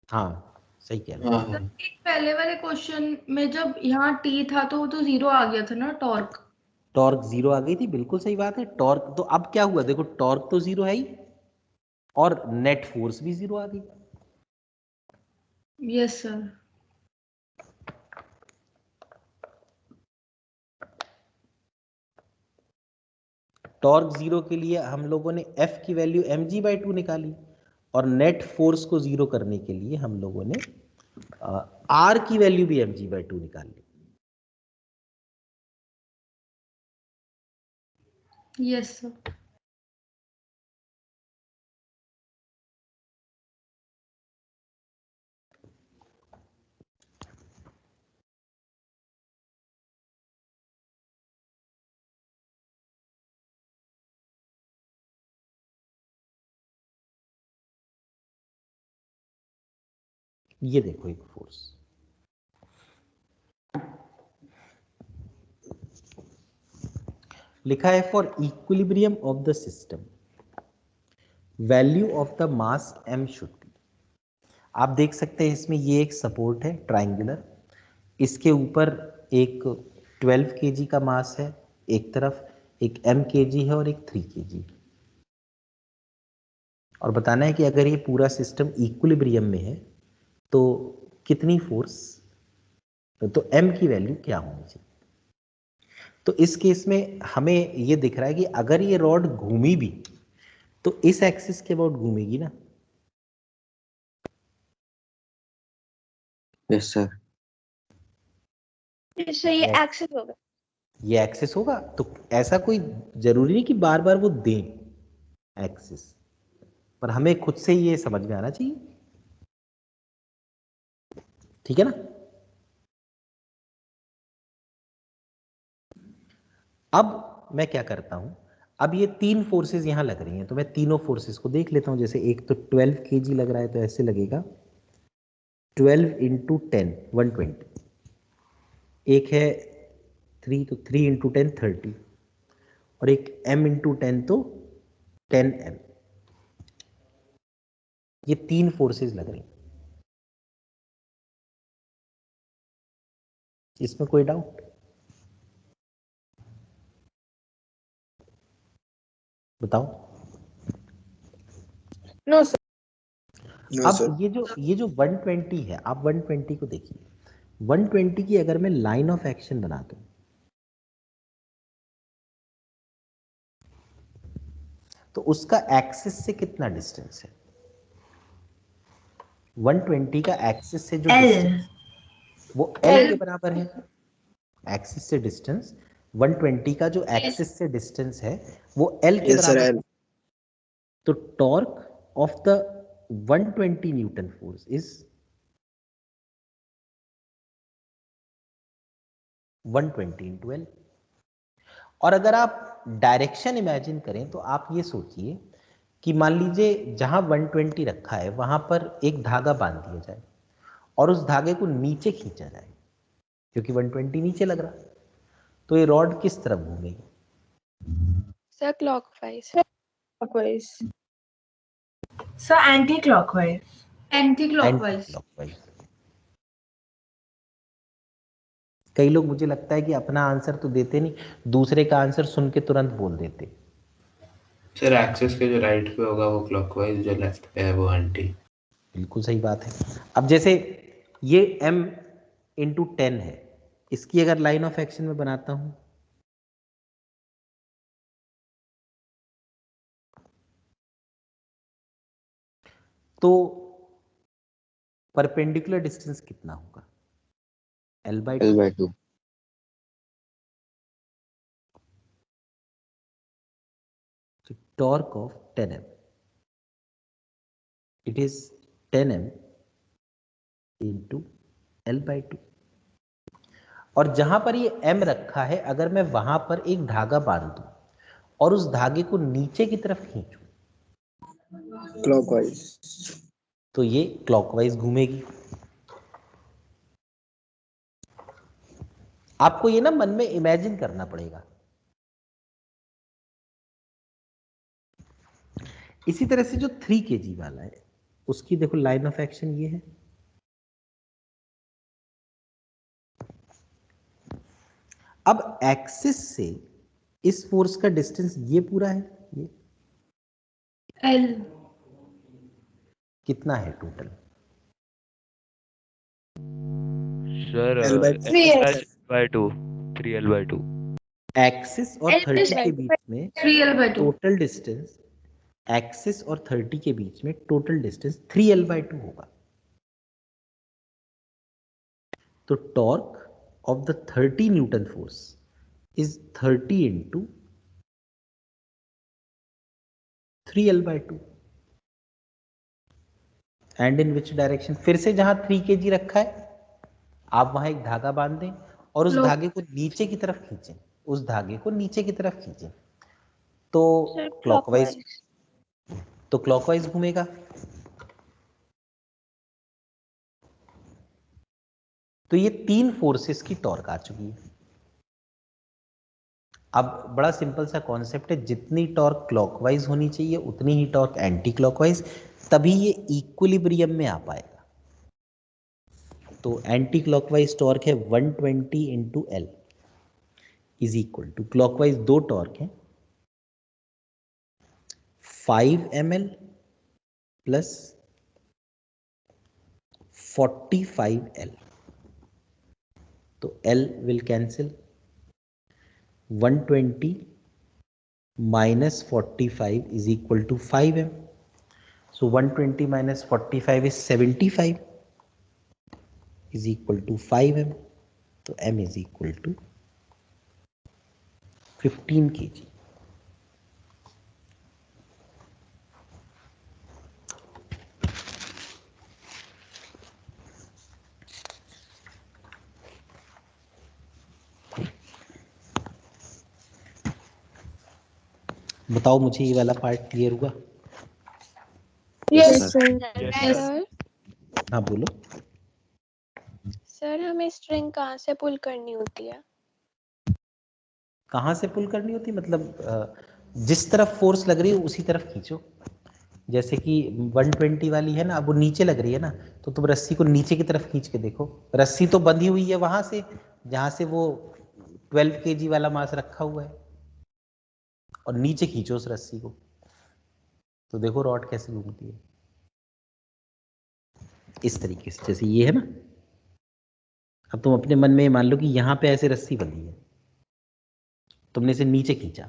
हाँ सही कह रहे हो। हाँ सर, हाँ। एक पहले वाले क्वेश्चन में जब यहाँ टी था तो वो तो 0 आ गया था ना, टॉर्क। टॉर्क 0 आ गई थी, बिल्कुल सही बात है। टॉर्क तो अब क्या हुआ, देखो टॉर्क तो 0 है ही और नेट फोर्स भी 0 आ गई। Yes sir. टॉर्क 0 के लिए हम लोगों ने F की वैल्यू mg/2 निकाली और नेट फोर्स को 0 करने के लिए हम लोगों ने R की वैल्यू भी mg/2 निकाल ली। Yes sir. ये देखो एक फोर्स, लिखा है for equilibrium of the system value of the mass m should be. आप देख सकते हैं इसमें ये एक सपोर्ट है ट्रायंगुलर, इसके ऊपर एक 12 kg का मास है, एक तरफ एक m kg है और एक 3 kg, और बताना है कि अगर ये पूरा सिस्टम इक्विलिब्रियम में है तो कितनी फोर्स, तो m की वैल्यू क्या होनी चाहिए। तो इस केस में हमें ये दिख रहा है कि अगर ये रॉड घूमी भी तो इस एक्सिस के अबाउट घूमेगी ना। Yes sir. इससे ये एक्सेस होगा। ये एक्सिस होगा, तो ऐसा कोई जरूरी नहीं कि बार बार वो दें एक्सिस, पर हमें खुद से ये समझ में आना चाहिए, ठीक है ना। अब मैं क्या करता हूं, अब ये 3 फोर्सेस यहां लग रही हैं तो मैं तीनों फोर्सेस को देख लेता हूं। जैसे एक तो 12 kg लग रहा है तो ऐसे लगेगा 12 इंटू 10 120, एक है 3 तो 3 इंटू 10 30, और एक m इंटू 10 तो 10m। ये 3 फोर्सेस लग रही हैं, इसमें कोई डाउट? बताओ। No sir. अब ये जो 120 है, आप 120 को देखिए, 120 की अगर मैं लाइन ऑफ एक्शन बना दूं तो उसका एक्सिस से कितना डिस्टेंस है? 120 का एक्सिस से जो डिस्टेंस वो L के बराबर है। एक्सिस से डिस्टेंस 120 का जो एक्सिस से डिस्टेंस है वो L के बराबर है। तो torque of the 120 Newton force is 120 into L। और अगर आप डायरेक्शन इमेजिन करें तो आप ये सोचिए कि मान लीजिए जहां 120 रखा है वहां पर एक धागा बांध दिया जाए और उस धागे को नीचे खींचा जाए, क्योंकि 120 नीचे लग रहा, तो ये रॉड किस तरफ घूमेगी? Sir clockwise. Clockwise. Sir anti clockwise. Anti clockwise. Anti-clockwise. कई लोग मुझे लगता है कि अपना आंसर तो देते नहीं, दूसरे का आंसर सुन के तुरंत बोल देते। सर एक्सिस के जो राइट पे होगा वो क्लॉकवाइज, जो लेफ्ट पे है वो एंटी। बिल्कुल सही बात है। अब जैसे ये m इंटू 10 है, इसकी अगर लाइन ऑफ एक्शन में बनाता हूं तो परपेंडिकुलर डिस्टेंस कितना होगा? L/2। L/2। Torque of 10m, it is 10m into L/2। और जहां पर ये m रखा है, अगर मैं वहां पर एक धागा बांध दूं और उस धागे को नीचे की तरफ खींचूं क्लॉकवाइज। तो ये क्लॉकवाइज घूमेगी। आपको ये ना मन में इमेजिन करना पड़ेगा। इसी तरह से जो 3 kg वाला है उसकी देखो लाइन ऑफ एक्शन ये है, अब एक्सिस से इस फोर्स का डिस्टेंस ये पूरा है, ये एल कितना है total? Sir L/2। 3L/2 3L/2 axis और L 30 by के 2. बीच में 3L/2 टोटल डिस्टेंस, एक्सिस और 30 के बीच में टोटल डिस्टेंस 3L/2 होगा। तो torque of the 30 Newton force is 30 into 3L/2। And in which direction, फिर से जहां 3 kg रखा है आप वहां एक धागा बांध दें और उस धागे को नीचे की तरफ खींचें, उस धागे को नीचे की तरफ खींचें तो क्लॉकवाइज, तो क्लॉकवाइज घूमेगा। तो ये 3 फोर्सेस की टॉर्क आ चुकी है। अब बड़ा सिंपल सा कॉन्सेप्ट है, जितनी टॉर्क क्लॉकवाइज होनी चाहिए उतनी ही टॉर्क एंटी क्लॉकवाइज, तभी ये इक्विलिब्रियम में आ पाएगा। तो एंटी क्लॉकवाइज टॉर्क है 120 into L is equal to, clockwise 2 torque है 5 ml प्लस 45 L। तो L will cancel, 120 minus 45 is equal to 5m. So 120 minus 45 is 75 is equal to 5m. So m is equal to 15 kg. बताओ मुझे ये वाला part clear हुआ? Yes, sir. Sir हाँ बोलो। Sir हमें स्ट्रिंग कहाँ से पुल करनी होती है? कहाँ से पुल करनी होती, मतलब जिस तरफ फोर्स लग रही है उसी तरफ खींचो। जैसे कि 120 वाली है ना, अब वो नीचे लग रही है ना, तो तुम रस्सी को नीचे की तरफ खींच के देखो, रस्सी तो बंधी हुई है वहां से जहां से वो 12 kg वाला मास रखा हुआ है, और नीचे खींचो उस रस्सी को तो देखो रॉड कैसे घूमती है, इस तरीके से। जैसे ये है ना, अब तुम अपने मन में मान लो कि यहां पे ऐसे रस्सी बंधी है, तुमने इसे नीचे खींचा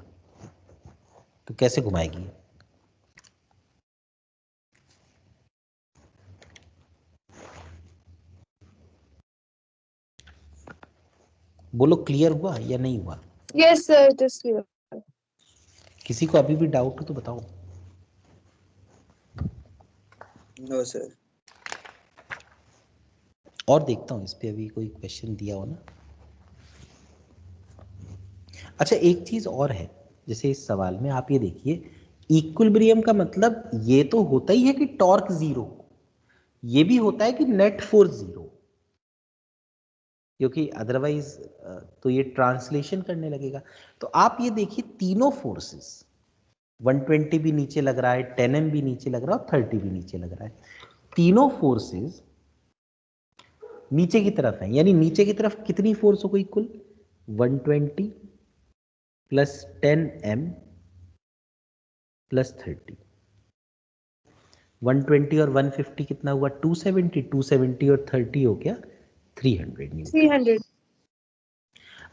तो कैसे घुमाएगी? बोलो क्लियर हुआ या नहीं हुआ? Yes, sir. It is clear. किसी को अभी भी डाउट हो तो बताओ। No sir. और देखता हूं इस पे अभी कोई क्वेश्चन दिया हो ना। अच्छा एक चीज और है, जैसे इस सवाल में आप ये देखिए, इक्विलिब्रियम का मतलब ये तो होता ही है कि टॉर्क जीरो, ये भी होता है कि नेट फोर्स जीरो, क्योंकि अदरवाइज तो ये ट्रांसलेशन करने लगेगा। तो आप ये देखिए तीनों फोर्सेस, 120 भी नीचे लग रहा है, 10m भी नीचे लग रहा है और 30 भी नीचे लग रहा है, तीनों फोर्सेस नीचे की तरफ है। यानी नीचे की तरफ कितनी फोर्स हो गई कुल? 120 प्लस 10m प्लस 30, 120 और 150 कितना हुआ? 270, 270 और 30 हो गया 300 न्यूटन। 300.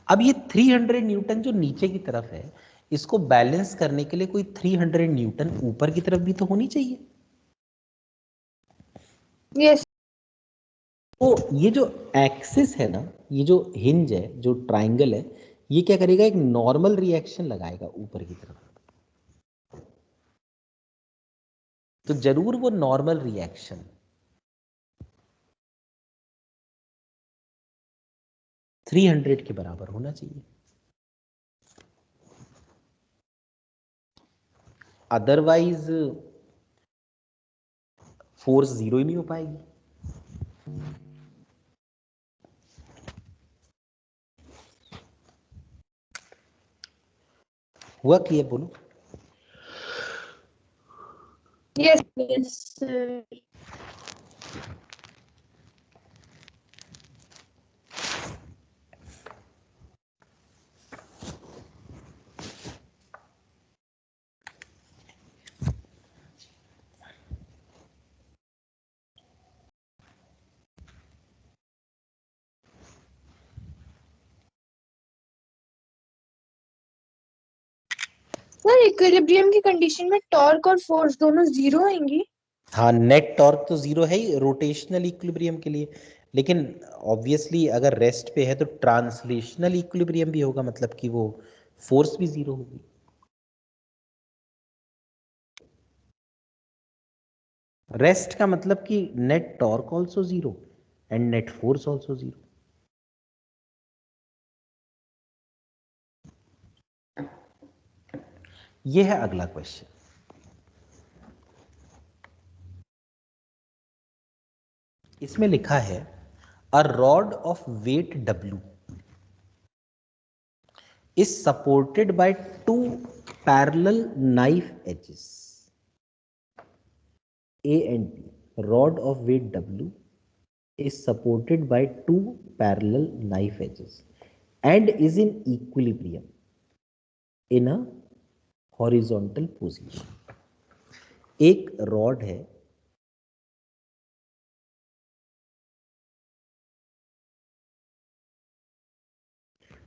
अब ये 300 न्यूटन जो नीचे की तरफ है, इसको बैलेंस करने के लिए कोई 300 न्यूटन ऊपर की तरफ भी तो होनी चाहिए। Yes. तो ये जो एक्सिस है ना, ये जो हिंज है, जो ट्राइंगल है, ये क्या करेगा? एक नॉर्मल रिएक्शन लगाएगा ऊपर की तरफ। तो जरूर वो नॉर्मल रिएक्शन 300 के बराबर होना चाहिए, अदरवाइज फोर्स जीरो ही नहीं हो पाएगी। हुआ क्लियर? बोलो। Yes. Yes sir. Sir equilibrium की कंडीशन में टॉर्क और फोर्स दोनों जीरो आएंगी। हाँ, नेट टॉर्क तो जीरो है ही रोटेशनल इक्विलिब्रियम के लिए, लेकिन ऑब्वियसली अगर रेस्ट पे है तो ट्रांसलेशनल इक्विलिब्रियम भी होगा, मतलब कि वो फोर्स भी जीरो होगी। रेस्ट का मतलब कि net torque also zero and net force also zero. ये है अगला क्वेश्चन। इसमें लिखा है a rod of weight W is supported by two parallel knife edges A and B. Rod of weight W is supported by two parallel knife edges and is in equilibrium in a horizontal position. एक rod है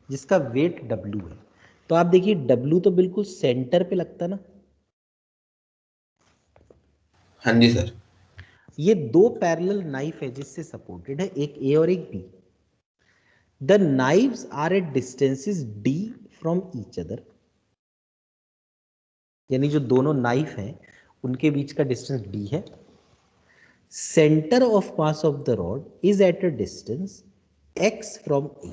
जिसका wait W है, तो आप देखिए W तो बिल्कुल centre पे लगता ना। हाँ जी सर। ये दो पैरेलल नाइफ एजेस से सपोर्टेड है, एक A और एक B। The knives are at distances D from each other, यानी जो दोनों नाइफ हैं उनके बीच का डिस्टेंस D है। Centre of mass of the rod is at a distance X from A,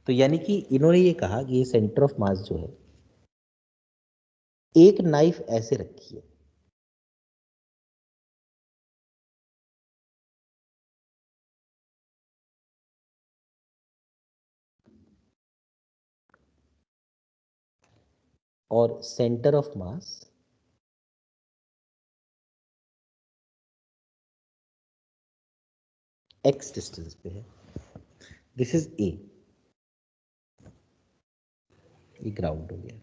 तो यानी कि इन्होंने ये कहा कि ये सेंटर ऑफ मास जो है, एक नाइफ ऐसे रखी है, और centre of mass X distance पे है। दिस इज A, ये ग्राउंड हो गया।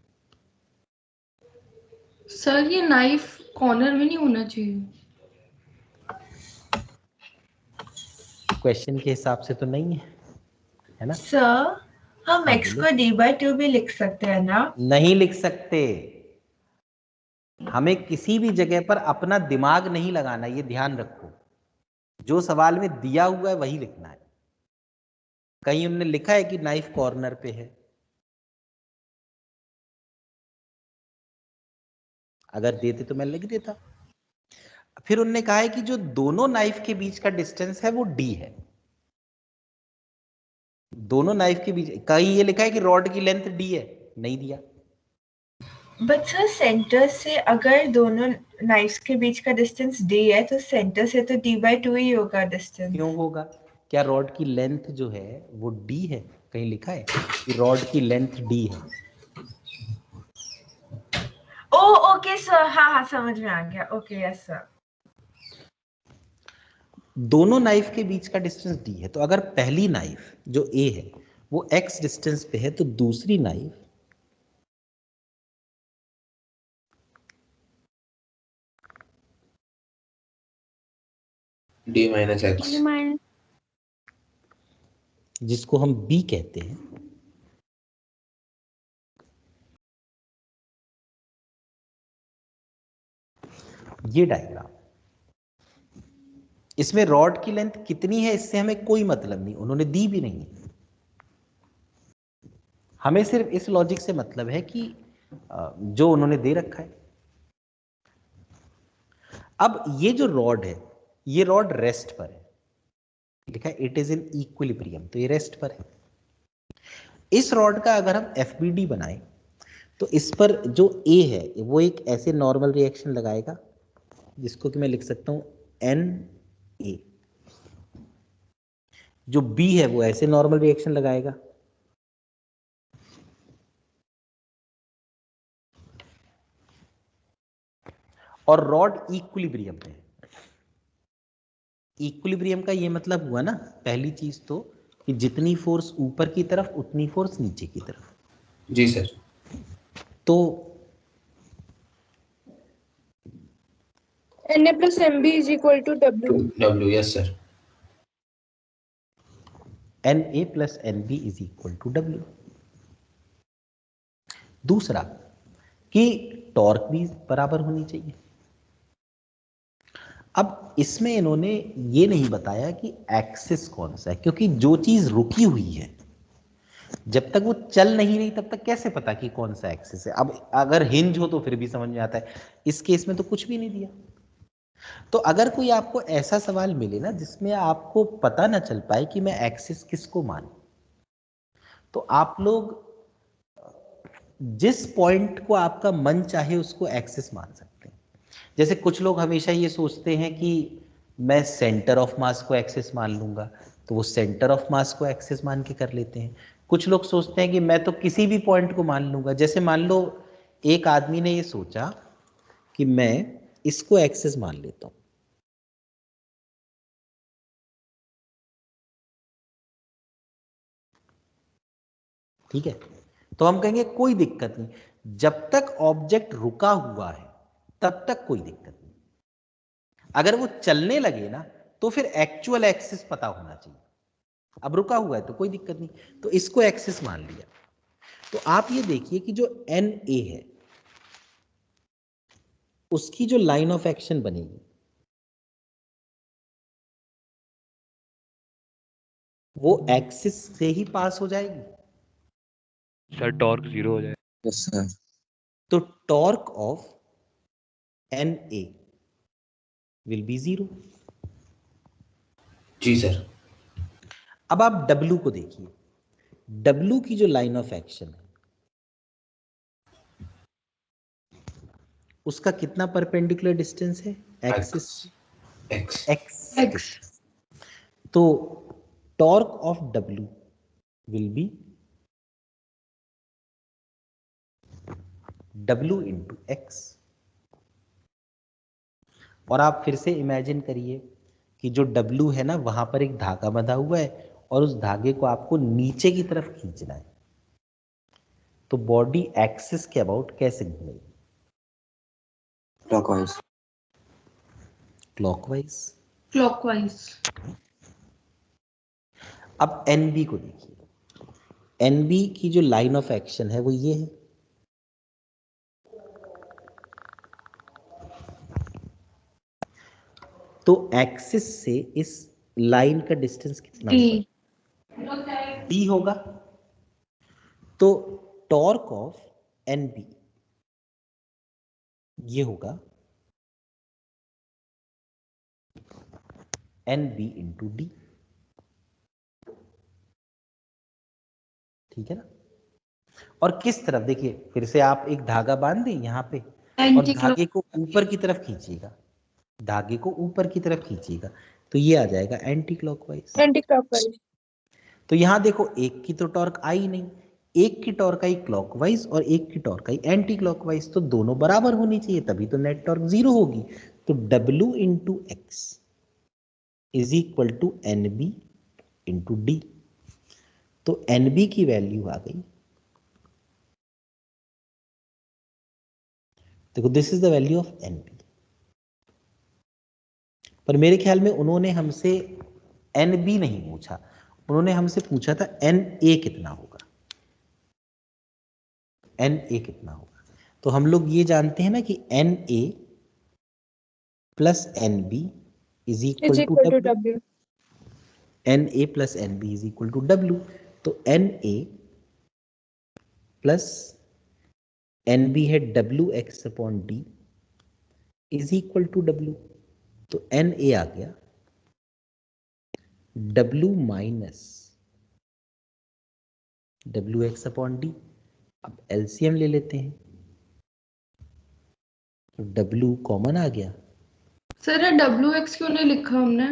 सर ये नाइफ कॉर्नर में नहीं होना चाहिए। क्वेश्चन के हिसाब से तो नहीं है ना? सर हम हाँ, x बोलिए। को d/2 भी लिख सकते हैं ना? नहीं लिख सकते, हमें किसी भी जगह पर अपना दिमाग नहीं लगाना, ये ध्यान रखो। जो सवाल में दिया हुआ है वही लिखना है। कहीं उन्होंने लिखा है कि नाइफ कॉर्नर पे है, अगर देते तो मैं लिख देता। फिर उन्होंने कहा है कि जो दोनों नाइफ के बीच का डिस्टेंस है वो D है। दोनों नाइफ के बीच, कहीं ये लिखा है कि रॉड की लेंथ D है, नहीं दिया। बट सर सेंटर से अगर दोनों नाइफ्स के बीच का डिस्टेंस d है तो सेंटर से तो d/2 ही होगा डिस्टेंस। क्यों होगा? क्या रॉड की लेंथ जो है वो D है? कहीं लिखा है कि रॉड की लेंथ D है? ओ ओके सर, हाँ हाँ समझ में आ गया। Okay yes sir. दोनों नाइफ के बीच का डिस्टेंस D है, तो अगर पहली नाइफ जो A है वो X डिस्टेंस पे है, तो दूसरी नाइफ D-X, जिसको हम B कहते हैं, ये डायग्राम, इसमें रॉड की लेंथ कितनी है इससे हमें कोई मतलब नहीं, उन्होंने दी भी नहीं है। हमें सिर्फ इस लॉजिक से मतलब है कि जो उन्होंने दे रखा है। अब ये जो रॉड है, ये रॉड रेस्ट पर है, लिखा है इट इज इन इक्विलिब्रियम, तो ये रेस्ट पर है। इस रॉड का अगर हम FBD बनाएं तो इस पर जो A है वो एक ऐसे नॉर्मल रिएक्शन लगाएगा जिसको कि मैं लिख सकता हूं Na। जो B है वो ऐसे नॉर्मल रिएक्शन लगाएगा, और रॉड इक्विलिब्रियम पे है। इक्विलिब्रियम का ये मतलब हुआ ना, पहली चीज तो कि जितनी फोर्स ऊपर की तरफ उतनी फोर्स नीचे की तरफ। जी सर। तो Na plus MB is equal to W. W, yes sir. Na plus NB is equal to W। दूसरा, कि टॉर्क भी बराबर होनी चाहिए। अब इसमें इन्होंने ये नहीं बताया कि एक्सिस कौन सा है, क्योंकि जो चीज रुकी हुई है जब तक वो चल नहीं रही तब तक कैसे पता कि कौन सा एक्सिस है। अब अगर हिंज हो तो फिर भी समझ में आता है, इस केस में तो कुछ भी नहीं दिया। तो अगर कोई आपको ऐसा सवाल मिले ना जिसमें आपको पता ना चल पाए कि मैं एक्सिस किसको मानूं, तो आप लोग जिस पॉइंट को आपका मन चाहे उसको एक्सिस मान सकते हैं। जैसे कुछ लोग हमेशा ये सोचते हैं कि मैं सेंटर ऑफ मास को एक्सिस मान लूंगा, तो वो सेंटर ऑफ मास को एक्सिस मान के कर लेते हैं। कुछ लोग सोचते हैं कि मैं तो किसी भी पॉइंट को मान लूंगा। जैसे मान लो एक आदमी ने ये सोचा कि मैं इसको एक्सिस मान लेता हूं, ठीक है, तो हम कहेंगे कोई दिक्कत नहीं, जब तक ऑब्जेक्ट रुका हुआ है तब तक कोई दिक्कत नहीं। अगर वो चलने लगे ना तो फिर एक्चुअल एक्सिस पता होना चाहिए। अब रुका हुआ है तो कोई दिक्कत नहीं, तो इसको एक्सिस मान लिया। तो आप ये देखिए कि जो एन ए है उसकी जो लाइन ऑफ एक्शन बनेगी वो एक्सिस से ही पास हो जाएगी। सर टॉर्क 0 हो जाए। Yes sir. तो torque of N A will be 0। जी सर। अब आप W को देखिए, W की जो लाइन ऑफ एक्शन है उसका कितना परपेंडिकुलर डिस्टेंस है एक्सिस, एक्स एक्स। तो torque of W will be W into x. और आप फिर से इमेजिन करिए कि जो W है ना वहां पर एक धागा बंधा हुआ है और उस धागे को आपको नीचे की तरफ खींचना है, तो बॉडी एक्सिस के अबाउट कैसे घूमेगी? क्लॉकवाइज। क्लॉकवाइज। क्लॉकवाइज। अब NB को देखिए, NB की जो लाइन ऑफ एक्शन है वो ये है, तो एक्सिस से इस लाइन का डिस्टेंस कितना होगा? D होगा। तो टॉर्क ऑफ NB ये होगा NB इंटू D, ठीक है ना। और किस तरफ देखिए, फिर से आप एक धागा बांध दें यहाँ पे और धागे को ऊपर की तरफ खींचिएगा, धागे को ऊपर की तरफ खींचिएगा, तो ये आ जाएगा एंटी क्लॉकवाइज। Anti clockwise. तो यहाँ देखो एक की तो टॉर्क आई नहीं, एक की टॉर्क आई क्लॉकवाइज और एक की टॉर्क आई एंटी क्लॉकवाइज, तो दोनों बराबर होनी चाहिए तभी तो नेट टॉर्क 0 होगी। तो W into X is equal to NB into D। तो NB की वैल्यू आ गई, देखो this is the value of NB। पर मेरे ख्याल में उन्होंने हमसे NB नहीं पूछा, उन्होंने हमसे पूछा था NA कितना होगा, NA कितना होगा। तो हम लोग ये जानते हैं ना कि NA plus NB is equal to W। NA plus NB is equal to W। तो NA प्लस NB है WX upon D is equal to W। तो NA आ गया W minus WX upon D। अब LCM ले लेते हैं, तो W कॉमन आ गया। सर WX क्यों नहीं लिखा हमने?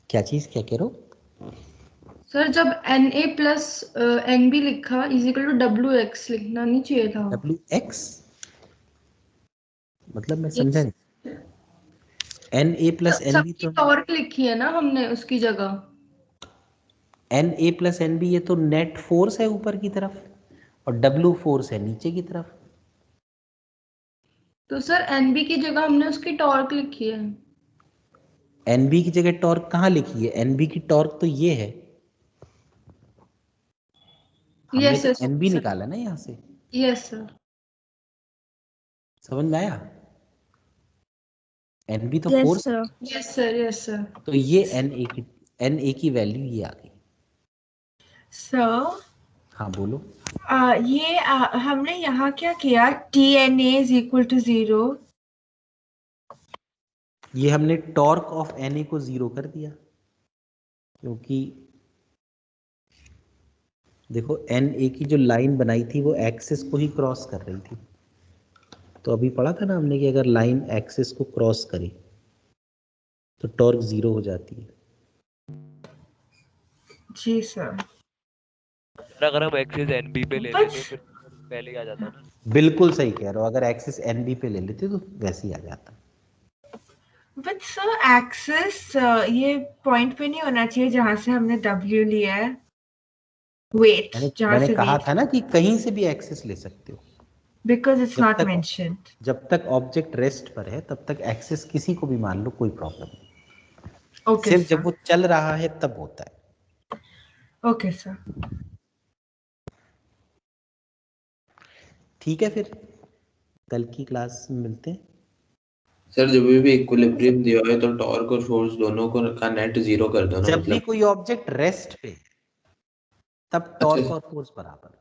क्या चीज, क्या कह रहे हो? सर जब NA प्लस NB लिखा इजिकल टू WX लिखना नहीं चाहिए था। WX मतलब मैं समझा नहीं। NA प्लस NB सबकी तो टॉर्क लिखी है ना हमने उसकी जगह। NA प्लस NB ये तो नेट फोर्स है ऊपर की तरफ और W फोर्स है नीचे की तरफ। तो सर NB की जगह हमने उसकी टॉर्क लिखी है। NB की जगह टॉर्क कहाँ लिखी है? NB की टॉर्क तो ये है, हमने यस तो यस NB निकाला ना यहाँ से। Yes sir. समझ में आया? एन बी तो Yes, force, sir. Yes sir, yes sir. तो ये एन ए की वैल्यू ये आ गई। सर हाँ बोलो। ये हमने यहाँ क्या किया, TNA is equal to 0। ये हमने टॉर्क ऑफ एन ए को 0 कर दिया, क्योंकि देखो एन ए की जो लाइन बनाई थी वो एक्सिस को ही क्रॉस कर रही थी। तो अभी पढ़ा था ना हमने कि अगर लाइन एक्सिस को क्रॉस करे तो टॉर्क 0 हो जाती है। जी सर। सर अगर हम एक्सिस एनबी पे ले लेते फिर पहले ही आ जाता ना। बिल्कुल सही कह रहे हो, अगर एक्सिस एन बी पे ले लेते तो वैसे ही आ जाता। बट सर एक्सिस ये पॉइंट पे नहीं होना चाहिए जहां से हमने W लिया है, वेट जहां मैंने से कहा वेट, था ना कि कहीं से भी एक्सिस ले सकते हो, बिकॉज इट्स जब नॉट तक- मेंशन्ड। जब तक ऑब्जेक्ट रेस्ट पर है तब तक एक्सिस किसी को भी मान लो, कोई प्रॉब्लम नहीं। ओके सिर्फ जब सर, वो चल रहा है तब होता है। Okay sir. ठीक है, फिर कल की क्लास में मिलते हैं। सर जब भी इक्विलिब्रियम दिया है तो टॉर्क और फोर्स दोनों को का नेट 0 कर दो ना, जब भी मतलब। कोई ऑब्जेक्ट रेस्ट पे तब अच्छा, टॉर्क और फोर्स बराबर।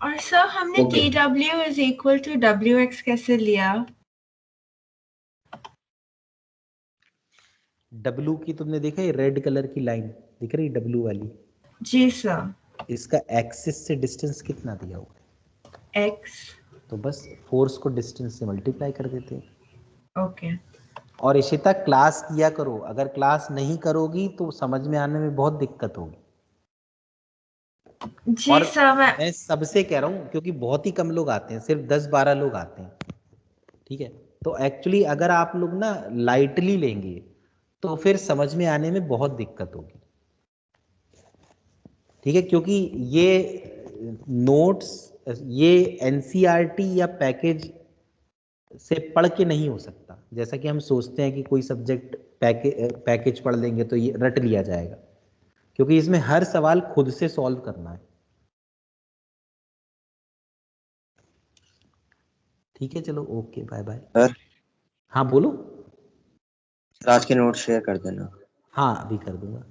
और सर हमने Okay. TW is equal to WX कैसे लिया? डब्लू की तुमने देखा ये रेड कलर की लाइन दिख रही, डब्लू वाली, जी सर। इसका एक्सिस से डिस्टेंस कितना दिया हुआ है? X। तो बस फोर्स को डिस्टेंस से मल्टीप्लाई कर देते हैं। ओके। और इशिता क्लास किया करो, अगर क्लास नहीं करोगी तो समझ में आने में बहुत दिक्कत होगी। जी और सर मैं सबसे कह रहा हूँ क्योंकि बहुत ही कम लोग आते हैं, सिर्फ 10-12 लोग आते हैं, ठीक है? तो एक्चुअली अगर आप लोग ना लाइटली लेंगे तो फिर समझ में आने में बहुत दिक्कत होगी, ठीक है? क्योंकि ये नोट्स, ये एनसीईआरटी या पैकेज से पढ़ के नहीं हो सकता। जैसा कि हम सोचते हैं कि कोई सब्जेक्ट पैकेज पढ़ लेंगे तो ये रट लिया जाएगा, क्योंकि इसमें हर सवाल खुद से सॉल्व करना है। ठीक है, चलो ओके, बाय बाय। सर हाँ बोलो। आज के नोट शेयर कर देना। हाँ अभी कर दूंगा।